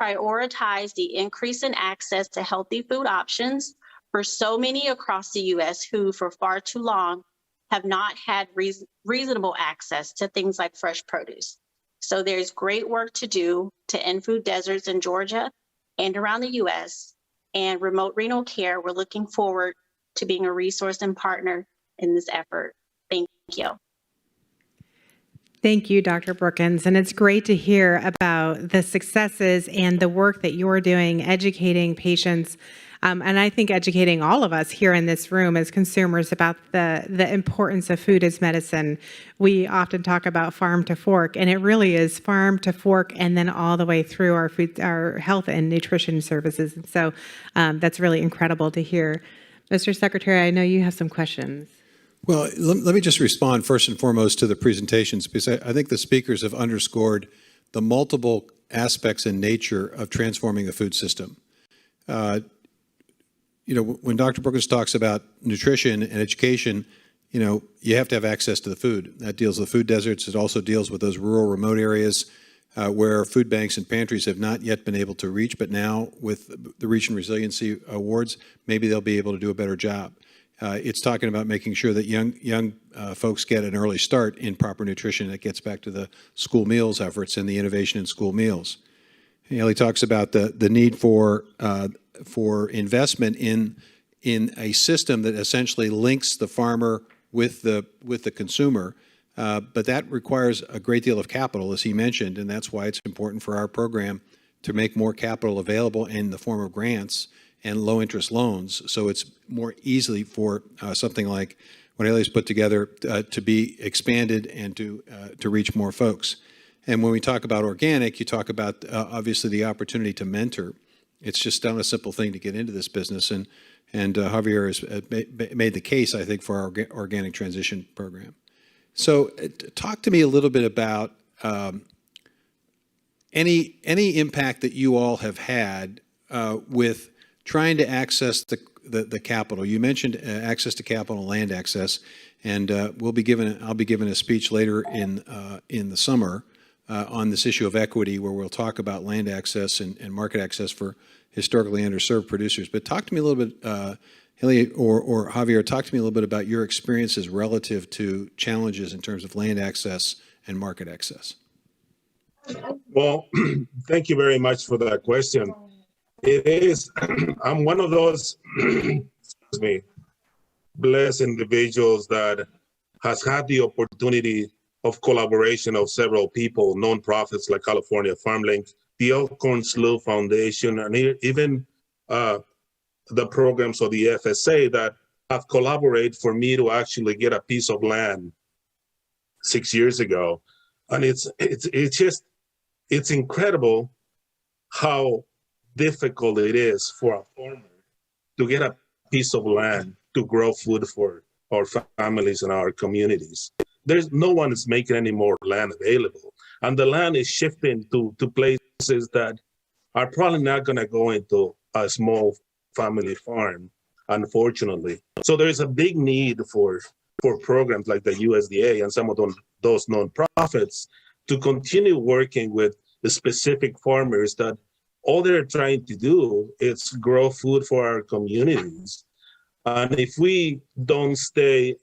prioritize the increase in access to healthy food options for so many across the U.S. who for far too long have not had reasonable access to things like fresh produce. So there's great work to do to end food deserts in Georgia and around the U.S. And Remote Renal Care, we're looking forward to being a resource and partner in this effort. Thank you. Thank you, Dr. Brookins. And it's great to hear about the successes and the work that you're doing, educating patients And I think educating all of us here in this room as consumers about the importance of food as medicine. We often talk about farm to fork, and it really is farm to fork and then all the way through our food, our health and nutrition services. And so that's really incredible to hear. Mr. Secretary, I know you have some questions. Well, let me just respond first and foremost to the presentations, because I think the speakers have underscored the multiple aspects and nature of transforming the food system. When Dr. Brookins talks about nutrition and education, you have to have access to the food. That deals with food deserts. It also deals with those rural, remote areas where food banks and pantries have not yet been able to reach, but now with the Reach and Resiliency Awards, maybe they'll be able to do a better job. It's talking about making sure that young folks get an early start in proper nutrition. That gets back to the school meals efforts and the innovation in school meals. He talks about the need for investment in a system that essentially links the farmer with the consumer, but that requires a great deal of capital, as he mentioned, and that's why it's important for our program to make more capital available in the form of grants and low-interest loans, so it's more easily for something like what Haley's put together to be expanded and to reach more folks. And when we talk about organic, you talk about obviously the opportunity to mentor. It's just not a simple thing to get into this business, and Javier has made the case, I think, for our organic transition program. So talk to me a little bit about any impact that you all have had with trying to access the capital. You mentioned access to capital, land access, and I'll be given a speech later in the summer on this issue of equity, where we'll talk about land access and market access for historically underserved producers. But talk to me a little bit, Haley or Javier, talk to me a little bit about your experiences relative to challenges in terms of land access and market access. Well, thank you very much for that question. It is, I'm one of those, excuse me, blessed individuals that has had the opportunity of collaboration of several people, nonprofits like California FarmLink, the Elkhorn Slough Foundation, and even the programs of the FSA that have collaborated for me to actually get a piece of land 6 years ago. And it's incredible how difficult it is for a farmer to get a piece of land to grow food for our families and our communities. There's no one is making any more land available. And the land is shifting to places that are probably not going to go into a small family farm, unfortunately. So there's a big need for programs like the USDA and some of those nonprofits to continue working with the specific farmers that all they're trying to do is grow food for our communities. And if we don't stay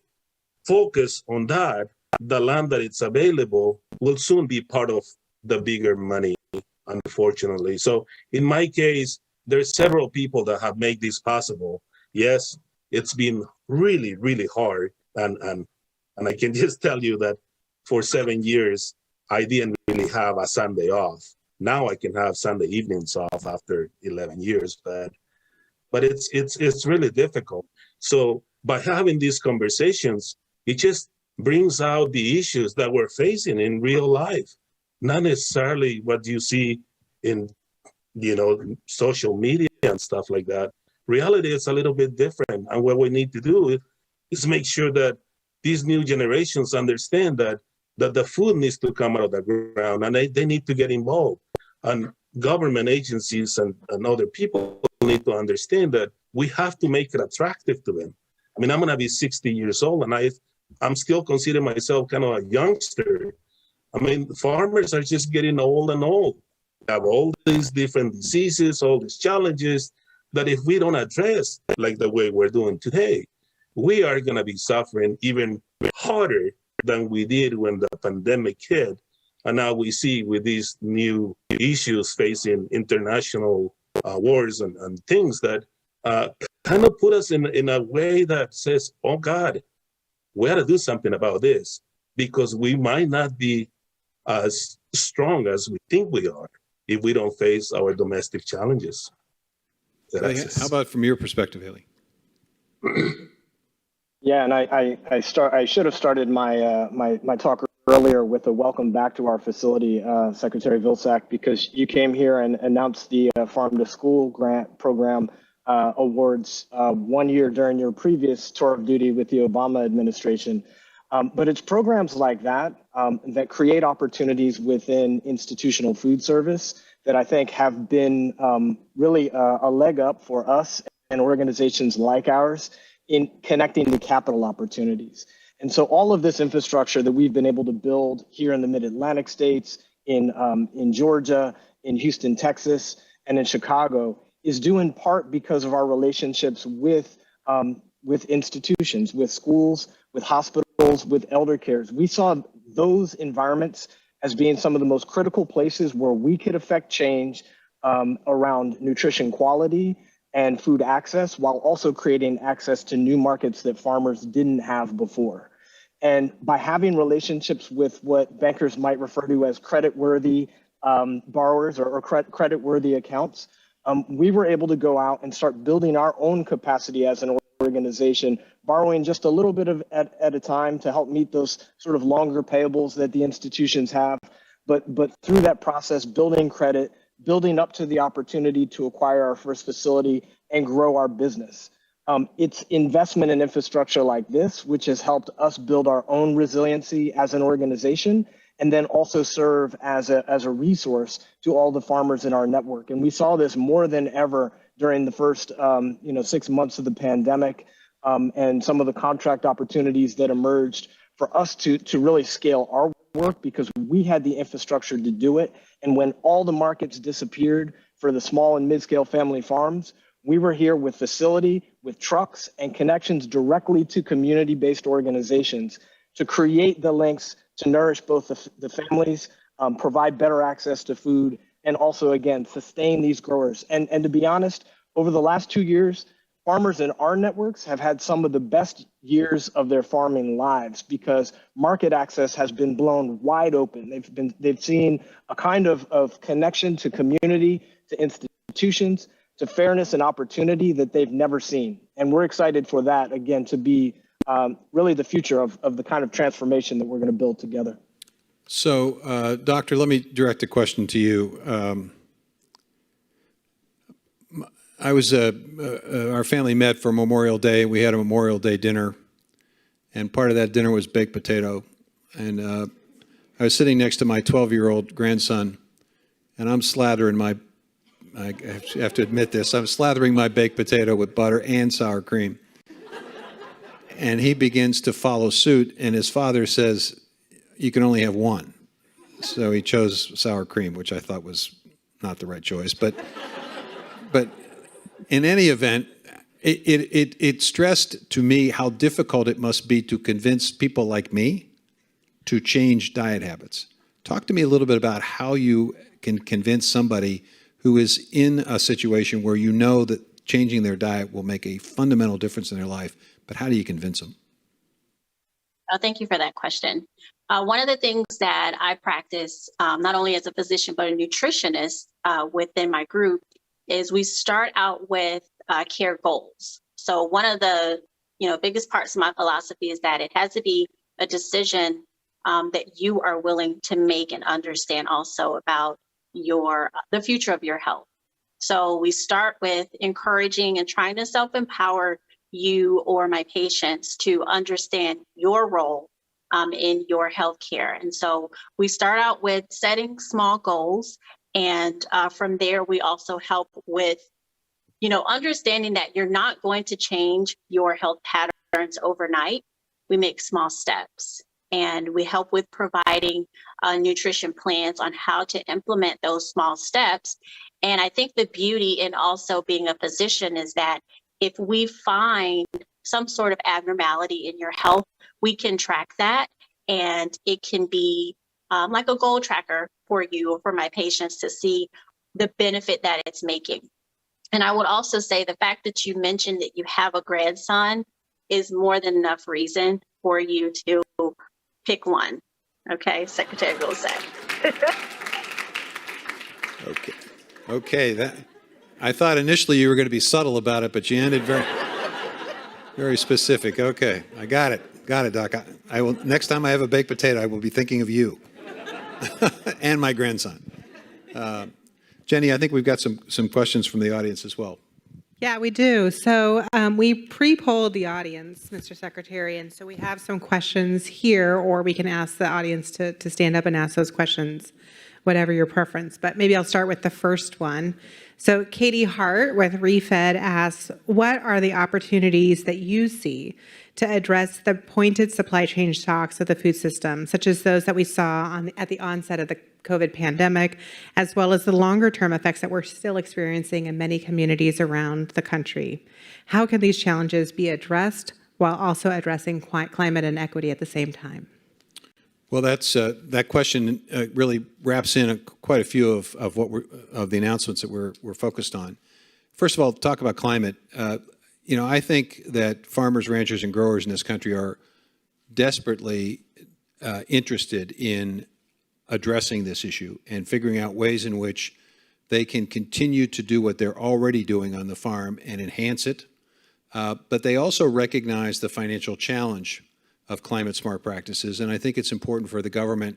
focused on that, the land that it's available will soon be part of the bigger money, unfortunately. So in my case, there's several people that have made this possible. Yes, it's been really, really hard. And I can just tell you that for 7 years, I didn't really have a Sunday off. Now I can have Sunday evenings off after 11 years, but it's really difficult. So by having these conversations, it just brings out the issues that we're facing in real life, not necessarily what you see in, social media and stuff like that. Reality is a little bit different. And what we need to do is make sure that these new generations understand that the food needs to come out of the ground and they need to get involved. And government agencies and other people need to understand that we have to make it attractive to them. I mean, I'm going to be 60 years old and I'm still considering myself kind of a youngster. I mean, farmers are just getting old and old. We have all these different diseases, all these challenges that if we don't address like the way we're doing today, we are going to be suffering even harder than we did when the pandemic hit. And now we see with these new issues facing international wars and things that kind of put us in a way that says, oh God, we got to do something about this because we might not be as strong as we think we are if we don't face our domestic challenges. Gracias. How about from your perspective, Haley? Yeah, and I should have started my talk earlier with a welcome back to our facility, Secretary Vilsack, because you came here and announced the Farm to School grant program awards 1 year during your previous tour of duty with the Obama administration. But it's programs like that that create opportunities within institutional food service that I think have been really a leg up for us and organizations like ours in connecting to capital opportunities. And so all of this infrastructure that we've been able to build here in the Mid-Atlantic states, in Georgia, in Houston, Texas, and in Chicago is due in part because of our relationships with institutions, with schools, with hospitals, with elder cares. We saw those environments as being some of the most critical places where we could affect change around nutrition quality and food access, while also creating access to new markets that farmers didn't have before. And by having relationships with what bankers might refer to as credit-worthy borrowers or credit-worthy accounts, we were able to go out and start building our own capacity as an organization, borrowing just a little bit at a time to help meet those sort of longer payables that the institutions have. But through that process, building credit, building up to the opportunity to acquire our first facility and grow our business. It's investment in infrastructure like this, which has helped us build our own resiliency as an organization, and then also serve as a resource to all the farmers in our network. And we saw this more than ever during the first 6 months of the pandemic, and some of the contract opportunities that emerged for us to really scale our work because we had the infrastructure to do it. And when all the markets disappeared for the small and mid-scale family farms, we were here with facility, with trucks and connections directly to community-based organizations to create the links to nourish both the families, provide better access to food, and also, again, sustain these growers. And to be honest, over the last 2 years, farmers in our networks have had some of the best years of their farming lives because market access has been blown wide open. They've seen a kind of connection to community, to institutions, to fairness and opportunity that they've never seen. And we're excited for that, again, to be really the future of the kind of transformation that we're going to build together. So, Doctor, let me direct a question to you. Our family met for Memorial Day. We had a Memorial Day dinner, and part of that dinner was baked potato. And I was sitting next to my 12-year-old grandson, and I'm slathering I have to admit this, I'm slathering my baked potato with butter and sour cream. And he begins to follow suit, and his father says, "You can only have one." So he chose sour cream, which I thought was not the right choice. But in any event, it stressed to me how difficult it must be to convince people like me to change diet habits. Talk to me a little bit about how you can convince somebody who is in a situation where you know that changing their diet will make a fundamental difference in their life, but how do you convince them? Oh, thank you for that question. One of the things that I practice, not only as a physician, but a nutritionist within my group, is we start out with care goals. So one of the biggest parts of my philosophy is that it has to be a decision that you are willing to make and understand also about the future of your health. So we start with encouraging and trying to self-empower you or my patients to understand your role in your healthcare. And so we start out with setting small goals. And from there, we also help with, understanding that you're not going to change your health patterns overnight. We make small steps. And we help with providing nutrition plans on how to implement those small steps. And I think the beauty in also being a physician is that if we find some sort of abnormality in your health, we can track that. And it can be like a goal tracker for you or for my patients to see the benefit that it's making. And I would also say the fact that you mentioned that you have a grandson is more than enough reason for you to pick one. Okay, Secretary Vilsack. Okay, I thought initially you were going to be subtle about it, but you ended very specific. Okay, I got it. Got it, Doc. I will, next time I have a baked potato, I will be thinking of you and my grandson. Jenny, I think we've got some questions from the audience as well. Yeah, we do. So we pre-polled the audience, Mr. Secretary, and so we have some questions here, or we can ask the audience to stand up and ask those questions, whatever your preference. But maybe I'll start with the first one. So Katie Hart with ReFed asks, what are the opportunities that you see to address the pointed supply chain shocks of the food system, such as those that we saw at the onset of the COVID pandemic, as well as the longer-term effects that we're still experiencing in many communities around the country? How can these challenges be addressed while also addressing climate and equity at the same time? Well, that question really wraps in quite a few of the announcements that we're focused on. First of all, talk about climate. I think that farmers, ranchers, and growers in this country are desperately interested in addressing this issue and figuring out ways in which they can continue to do what they're already doing on the farm and enhance it. But they also recognize the financial challenge of climate smart practices. And I think it's important for the government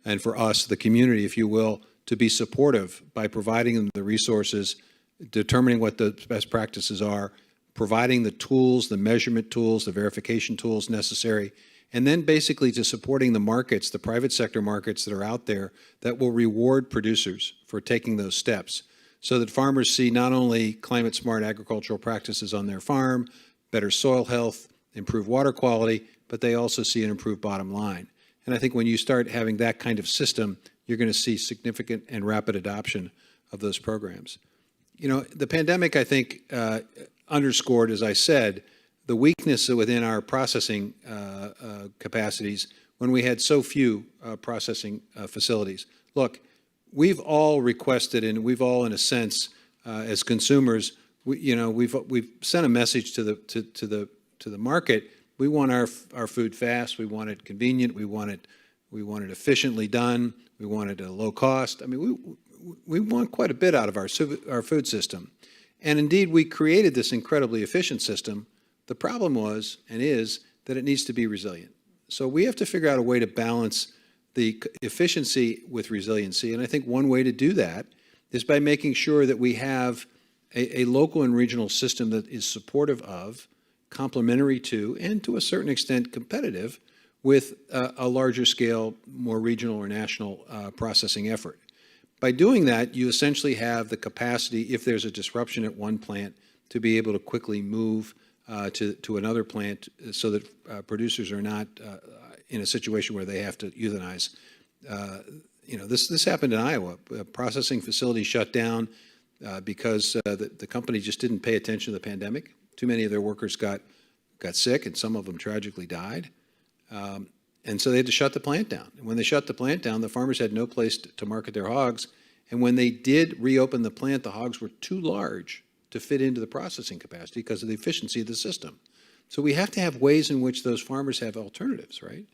and for us, the community, if you will, to be supportive by providing them the resources, determining what the best practices are, providing the tools, the measurement tools, the verification tools necessary, and then basically to supporting the markets, the private sector markets that are out there that will reward producers for taking those steps so that farmers see not only climate smart agricultural practices on their farm, better soil health, improved water quality, but they also see an improved bottom line. And I think when you start having that kind of system, you're going to see significant and rapid adoption of those programs. The pandemic, I think, underscored, as I said, the weakness within our processing capacities when we had so few processing facilities. Look, we've all requested, and we've all, in a sense, as consumers, we've sent a message to the market. We want our food fast. We want it convenient. We want it efficiently done. We want it at a low cost. I mean, we want quite a bit out of our food system. And indeed, we created this incredibly efficient system. The problem was, and is, that it needs to be resilient. So we have to figure out a way to balance the efficiency with resiliency. And I think one way to do that is by making sure that we have a local and regional system that is supportive of, complementary to, and to a certain extent competitive with a larger scale, more regional or national processing effort. By doing that, you essentially have the capacity, if there's a disruption at one plant, to be able to quickly move to another plant so that producers are not in a situation where they have to euthanize. This happened in Iowa. A processing facility shut down because the company just didn't pay attention to the pandemic. Too many of their workers got sick, and some of them tragically died. And so they had to shut the plant down. And when they shut the plant down, the farmers had no place to market their hogs. And when they did reopen the plant, the hogs were too large to fit into the processing capacity because of the efficiency of the system. So we have to have ways in which those farmers have alternatives, right?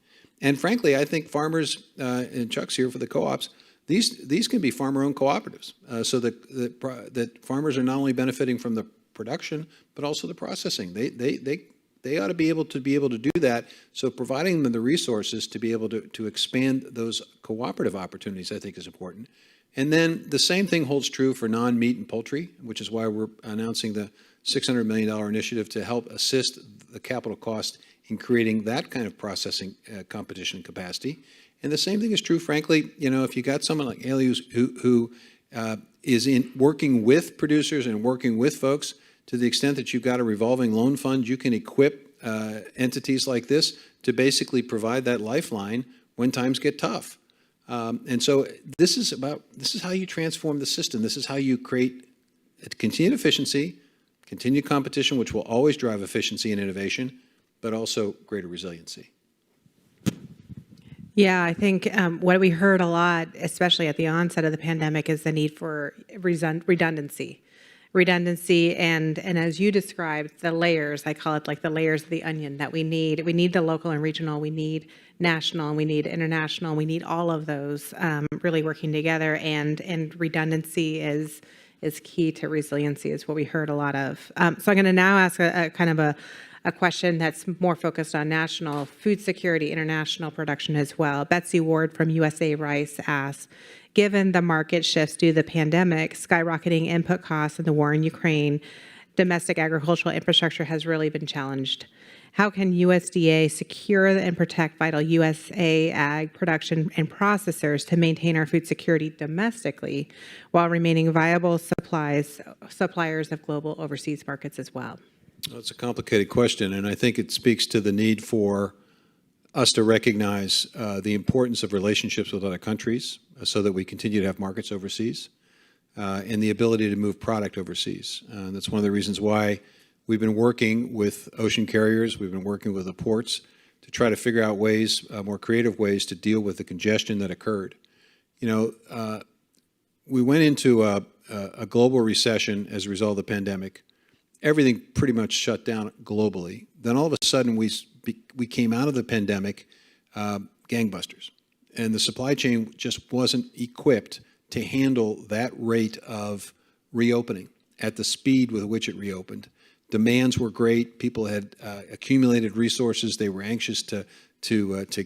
And frankly, I think farmers, and Chuck's here for the co-ops, these can be farmer-owned cooperatives, so that farmers are not only benefiting from the production, but also the processing. They ought to be able to do that. So providing them the resources to be able to expand those cooperative opportunities, I think, is important. And then the same thing holds true for non-meat and poultry, which is why we're announcing the $600 million initiative to help assist the capital cost in creating that kind of processing competition capacity. And the same thing is true, frankly, if you got someone like Haley who is working with producers and working with folks, to the extent that you've got a revolving loan fund, you can equip entities like this to basically provide that lifeline when times get tough. And so this is how you transform the system. This is how you create continued efficiency, continued competition, which will always drive efficiency and innovation, but also greater resiliency. Yeah, I think what we heard a lot, especially at the onset of the pandemic, is the need for redundancy. And as you described, the layers, I call it like the layers of the onion that we need. We need the local and regional, we need national, we need international, we need all of those really working together, and redundancy is is key to resiliency, is what we heard a lot of. So I'm going to now ask a kind of a question that's more focused on national food security, international production as well. Betsy Ward from USA Rice asks, given the market shifts due to the pandemic, skyrocketing input costs, and the war in Ukraine, domestic agricultural infrastructure has really been challenged. How can USDA secure and protect vital USA ag production and processors to maintain our food security domestically while remaining viable suppliers of global overseas markets as well? Well, it's a complicated question, and I think it speaks to the need for us to recognize the importance of relationships with other countries so that we continue to have markets overseas and the ability to move product overseas. That's one of the reasons why we've been working with ocean carriers, we've been working with the ports to try to figure out ways, more creative ways to deal with the congestion that occurred. You know, we went into a global recession as a result of the pandemic. Everything pretty much shut down globally. Then all of a sudden we came out of the pandemic gangbusters. And the supply chain just wasn't equipped to handle that rate of reopening at the speed with which it reopened. Demands were great. People had accumulated resources. They were anxious to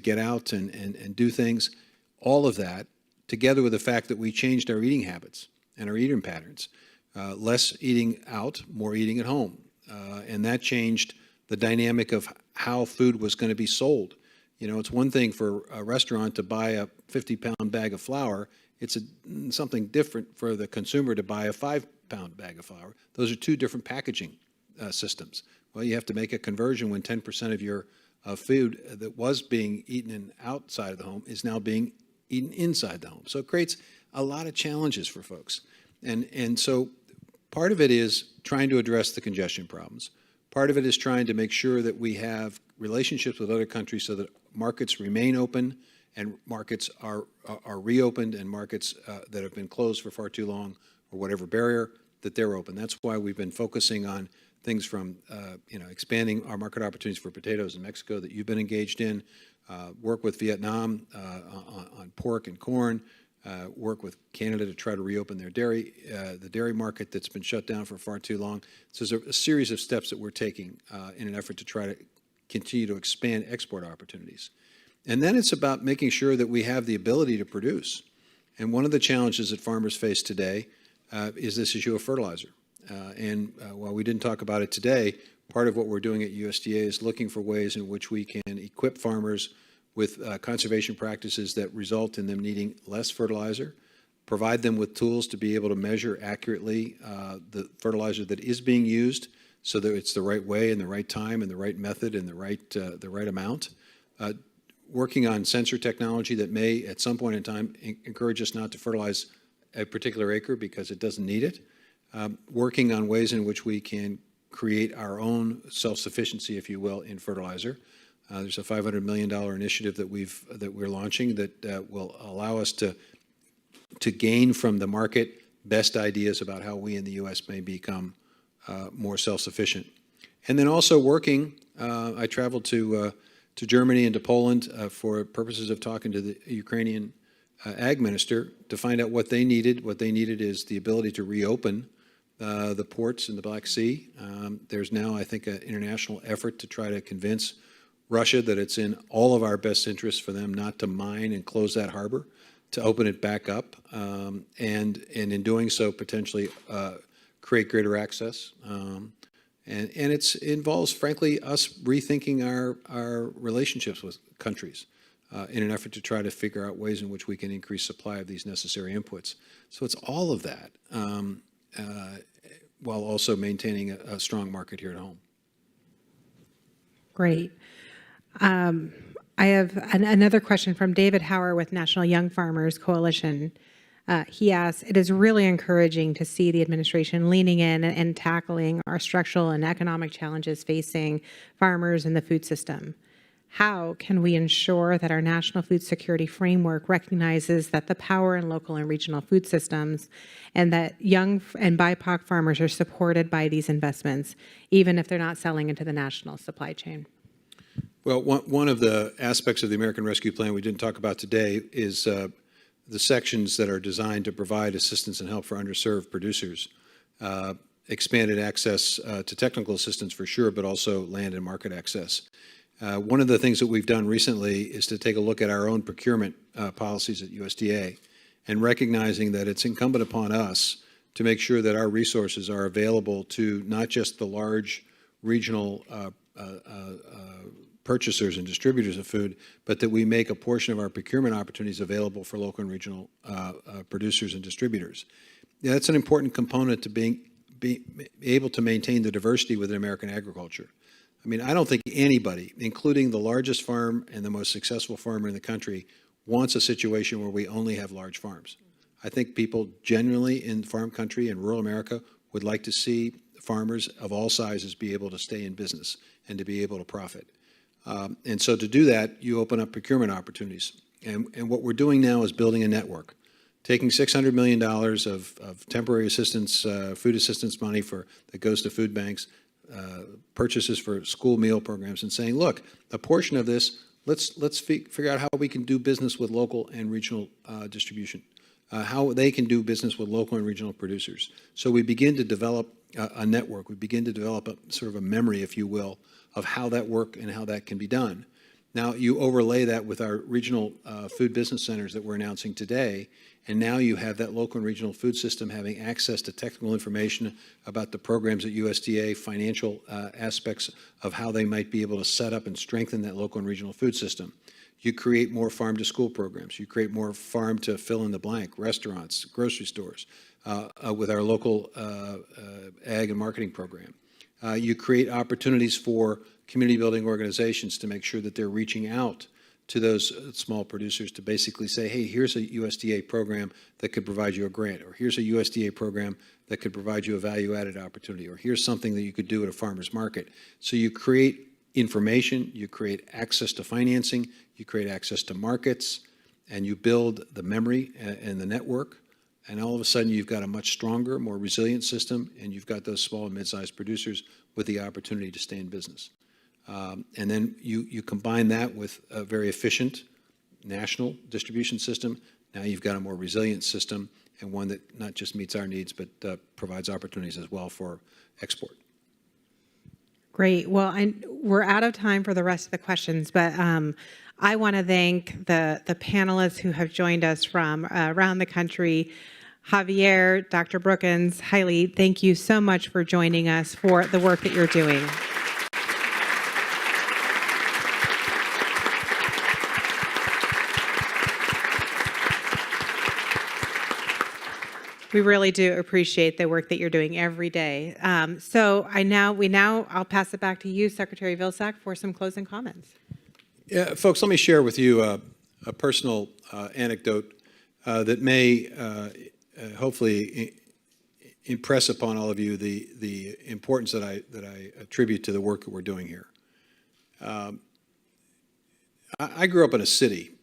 get out and do things. All of that, together with the fact that we changed our eating habits and our eating patterns. Less eating out, more eating at home. And that changed the dynamic of how food was going to be sold. You know, it's one thing for a restaurant to buy a 50-pound bag of flour. It's something different for the consumer to buy a 5-pound bag of flour. Those are two different packaging systems. Well, you have to make a conversion when 10% of your food that was being eaten outside of the home is now being eaten inside the home. So it creates a lot of challenges for folks. And so part of it is trying to address the congestion problems. Part of it is trying to make sure that we have relationships with other countries so that markets remain open and markets are reopened, and markets that have been closed for far too long or whatever barrier, that they're open. That's why we've been focusing on things from expanding our market opportunities for potatoes in Mexico that you've been engaged in, work with Vietnam on pork and corn, work with Canada to try to reopen their the dairy market that's been shut down for far too long. So there's a series of steps that we're taking in an effort to try to continue to expand export opportunities. And then it's about making sure that we have the ability to produce. And one of the challenges that farmers face today is this issue of fertilizer. While we didn't talk about it today, part of what we're doing at USDA is looking for ways in which we can equip farmers with conservation practices that result in them needing less fertilizer, provide them with tools to be able to measure accurately the fertilizer that is being used so that it's the right way and the right time and the right method and the right amount. Working on sensor technology that may, at some point in time, encourage us not to fertilize a particular acre because it doesn't need it. Working on ways in which we can create our own self-sufficiency, if you will, in fertilizer. There's a $500 million initiative that we're launching that will allow us to gain from the market best ideas about how we in the U.S. may become more self-sufficient. And then also working, I traveled to Germany and to Poland for purposes of talking to the Ukrainian ag minister to find out what they needed. What they needed is the ability to reopen the ports in the Black Sea. There's now, I think, an international effort to try to convince Russia that it's in all of our best interests for them not to mine and close that harbor, to open it back up, and in doing so, potentially create greater access. And it involves, frankly, us rethinking our relationships with countries in an effort to try to figure out ways in which we can increase supply of these necessary inputs. So it's all of that, while also maintaining a strong market here at home. Great. I have another question from David Hauer with National Young Farmers Coalition. He asks, it is really encouraging to see the administration leaning in and tackling our structural and economic challenges facing farmers and the food system. How can we ensure that our national food security framework recognizes that the power in local and regional food systems and that young and BIPOC farmers are supported by these investments, even if they're not selling into the national supply chain? Well, one of the aspects of the American Rescue Plan we didn't talk about today is the sections that are designed to provide assistance and help for underserved producers, expanded access to technical assistance for sure, but also land and market access. One of the things that we've done recently is to take a look at our own procurement policies at USDA and recognizing that it's incumbent upon us to make sure that our resources are available to not just the large regional purchasers and distributors of food, but that we make a portion of our procurement opportunities available for local and regional producers and distributors. Yeah, that's an important component to being able to maintain the diversity within American agriculture. I mean, I don't think anybody, including the largest farm and the most successful farmer in the country, wants a situation where we only have large farms. I think people genuinely in farm country and rural America would like to see farmers of all sizes be able to stay in business and to be able to profit. And so to do that, you open up procurement opportunities. And what we're doing now is building a network, taking $600 million of temporary assistance, food assistance money that goes to food banks, purchases for school meal programs, and saying, look, a portion of this, let's figure out how we can do business with local and regional distribution, how they can do business with local and regional producers. So we begin to develop a network. We begin to develop a sort of a memory, if you will, of how that work and how that can be done. Now you overlay that with our regional food business centers that we're announcing today, and now you have that local and regional food system having access to technical information about the programs at USDA, financial aspects of how they might be able to set up and strengthen that local and regional food system. You create more farm-to-school programs. You create more farm to fill in the blank, restaurants, grocery stores, with our local ag and marketing program. You create opportunities for community building organizations to make sure that they're reaching out to those small producers to basically say, hey, here's a USDA program that could provide you a grant, or here's a USDA program that could provide you a value-added opportunity, or here's something that you could do at a farmer's market. So you create information, you create access to financing, you create access to markets, and you build the memory and the network, and all of a sudden you've got a much stronger, more resilient system, and you've got those small and mid-sized producers with the opportunity to stay in business. And then you combine that with a very efficient national distribution system. Now you've got a more resilient system, and one that not just meets our needs, but provides opportunities as well for export. Great. Well, we're out of time for the rest of the questions, but I want to thank the panelists who have joined us from around the country. Javier, Dr. Brookins, Hailey, thank you so much for joining us for the work that you're doing. We really do appreciate the work that you're doing every day. So I'll pass it back to you, Secretary Vilsack, for some closing comments. Yeah, folks, let me share with you a personal anecdote that may hopefully impress upon all of you the importance that I attribute to the work that we're doing here. I grew up in a city,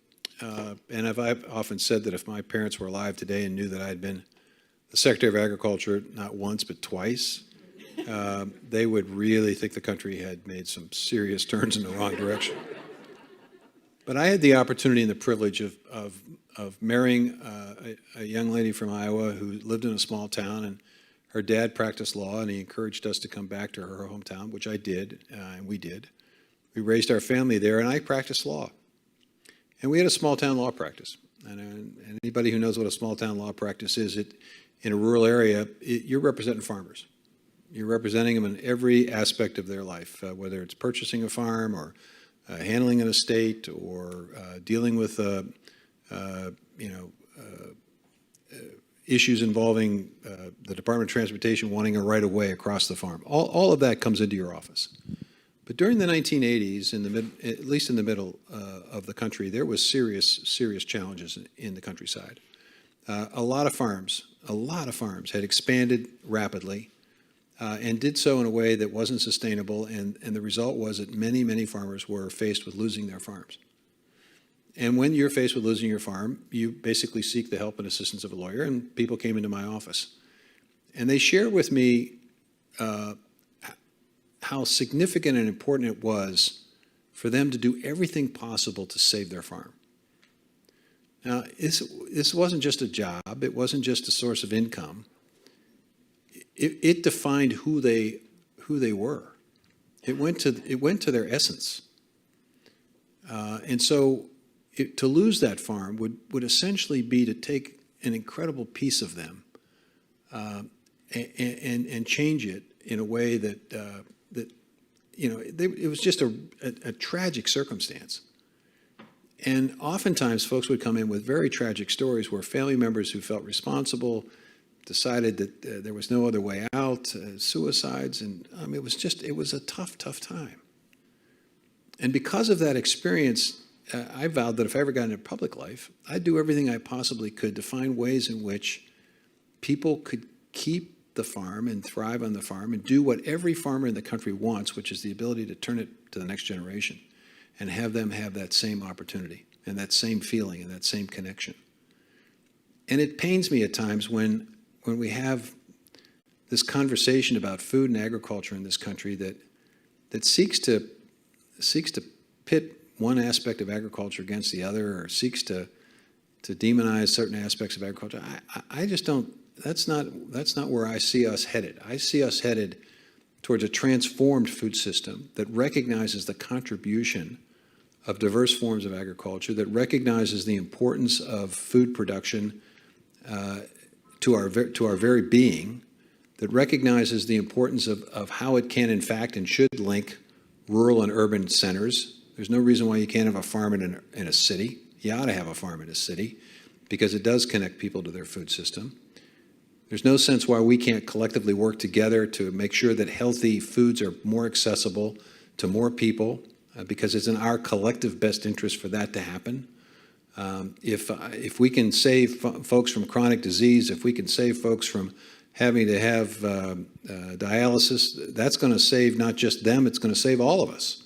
and I've often said that if my parents were alive today and knew that I'd been the Secretary of Agriculture not once but twice, they would really think the country had made some serious turns in the wrong direction. But I had the opportunity and the privilege of marrying a young lady from Iowa who lived in a small town, and her dad practiced law, and he encouraged us to come back to her hometown, which I did, and we did. We raised our family there, and I practiced law. And we had a small town law practice. And anybody who knows what a small town law practice is, in a rural area, you're representing farmers. You're representing them in every aspect of their life, whether it's purchasing a farm or handling an estate or dealing with issues involving the Department of Transportation wanting a right-of-way across the farm. All of that comes into your office. But during the 1980s, at least in the middle of the country, there was serious challenges in the countryside. A lot of farms had expanded rapidly and did so in a way that wasn't sustainable, and the result was that many farmers were faced with losing their farms. And when you're faced with losing your farm, you basically seek the help and assistance of a lawyer, and people came into my office. And they shared with me how significant and important it was for them to do everything possible to save their farm. This wasn't just a job. It wasn't just a source of income. It defined who they were. It went to their essence. And so to lose that farm would essentially be to take an incredible piece of them and change it in a way that it was just a tragic circumstance. And oftentimes, folks would come in with very tragic stories where family members who felt responsible decided that there was no other way out, suicides, and it was a tough time. And because of that experience, I vowed that if I ever got into public life, I'd do everything I possibly could to find ways in which people could keep the farm and thrive on the farm and do what every farmer in the country wants, which is the ability to turn it to the next generation and have them have that same opportunity and that same feeling and that same connection. And it pains me at times when we have this conversation about food and agriculture in this country that seeks to pit one aspect of agriculture against the other, or seeks to demonize certain aspects of agriculture. I just don't. That's not where I see us headed. I see us headed towards a transformed food system that recognizes the contribution of diverse forms of agriculture, that recognizes the importance of food production to our very being, that recognizes the importance of how it can, in fact, and should link rural and urban centers. There's no reason why you can't have a farm in a city. You ought to have a farm in a city because it does connect people to their food system. There's no sense why we can't collectively work together to make sure that healthy foods are more accessible to more people, because it's in our collective best interest for that to happen. If we can save folks from chronic disease, if we can save folks from having to have dialysis, that's going to save not just them, it's going to save all of us.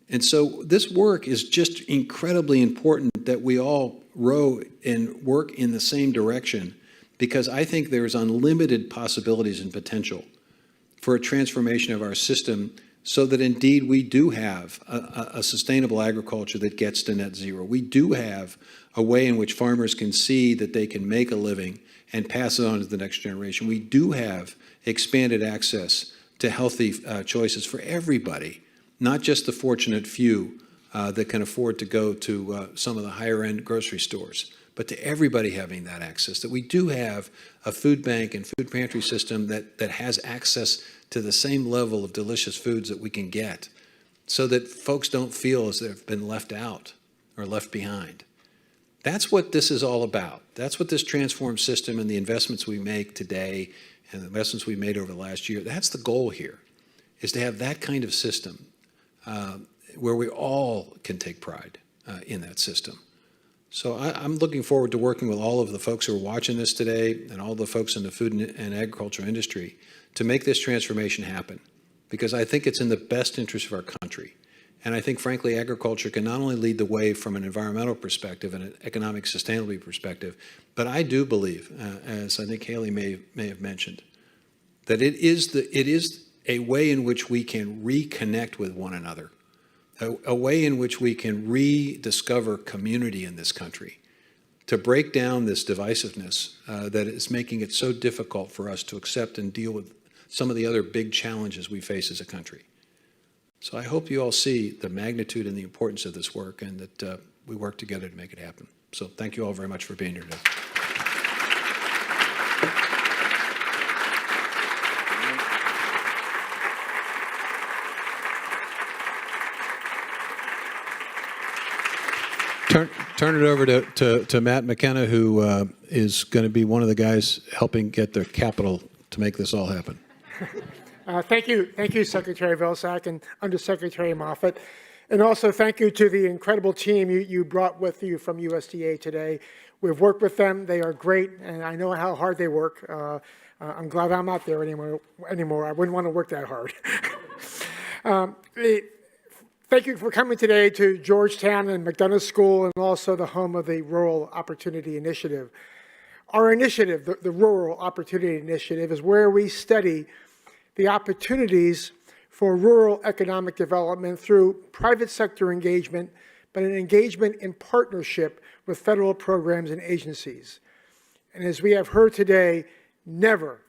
And so this work is just incredibly important that we all row and work in the same direction, because I think there's unlimited possibilities and potential for a transformation of our system so that indeed we do have a sustainable agriculture that gets to net zero. We do have a way in which farmers can see that they can make a living and pass it on to the next generation. We do have expanded access to healthy choices for everybody, not just the fortunate few that can afford to go to some of the higher end grocery stores, but to everybody having that access, that we do have a food bank and food pantry system that has access to the same level of delicious foods that we can get, so that folks don't feel as they've been left out or left behind. That's what this is all about. That's what this transformed system and the investments we make today and the investments we made over the last year, that's the goal here, is to have that kind of system where we all can take pride in that system. So I'm looking forward to working with all of the folks who are watching this today and all the folks in the food and agriculture industry to make this transformation happen, because I think it's in the best interest of our country. And I think, frankly, agriculture can not only lead the way from an environmental perspective and an economic sustainability perspective, but I do believe, as I think Haley may have mentioned, that it is a way in which we can reconnect with one another, a way in which we can rediscover community in this country, to break down this divisiveness that is making it so difficult for us to accept and deal with some of the other big challenges we face as a country. So I hope you all see the magnitude and the importance of this work, and that we work together to make it happen. So thank you all very much for being here today. Turn it over to Matt Mckenna, who is going to be one of the guys helping get the capital to make this all happen. Thank you, Secretary Vilsack and Undersecretary Moffett. And also thank you to the incredible team you brought with you from USDA today. We've worked with them. They are great, and I know how hard they work. I'm glad I'm not there anymore. I wouldn't want to work that hard. Thank you for coming today to Georgetown and McDonough School, and also the home of the Rural Opportunity Initiative. Our initiative, the Rural Opportunity Initiative, is where we study the opportunities for rural economic development through private sector engagement, but an engagement in partnership with federal programs and agencies. And as we have heard today, never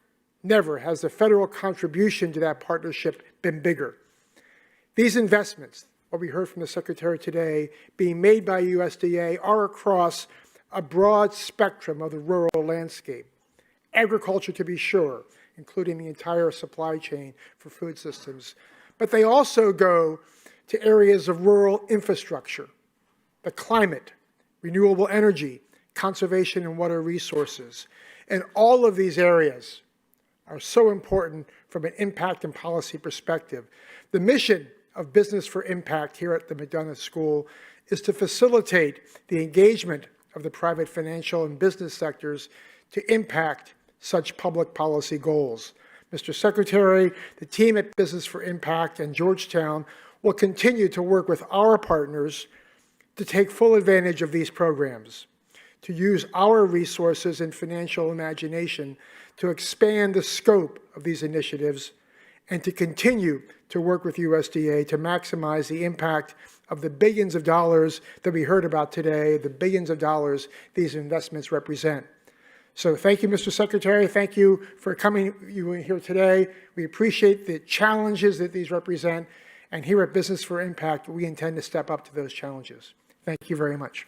has the federal contribution to that partnership been bigger. These investments, what we heard from the Secretary today, being made by USDA are across a broad spectrum of the rural landscape. Agriculture, to be sure, including the entire supply chain for food systems. But they also go to areas of rural infrastructure, the climate, renewable energy, conservation and water resources. And all of these areas are so important from an impact and policy perspective. The mission of Business for Impact here at the McDonough School is to facilitate the engagement of the private financial and business sectors to impact such public policy goals. Mr. Secretary, the team at Business for Impact and Georgetown will continue to work with our partners to take full advantage of these programs, to use our resources and financial imagination to expand the scope of these initiatives, and to continue to work with USDA to maximize the impact of the billions of dollars that we heard about today, the billions of dollars these investments represent. So thank you, Mr. Secretary. Thank you for coming here today. We appreciate the challenges that these represent. And here at Business for Impact, we intend to step up to those challenges. Thank you very much.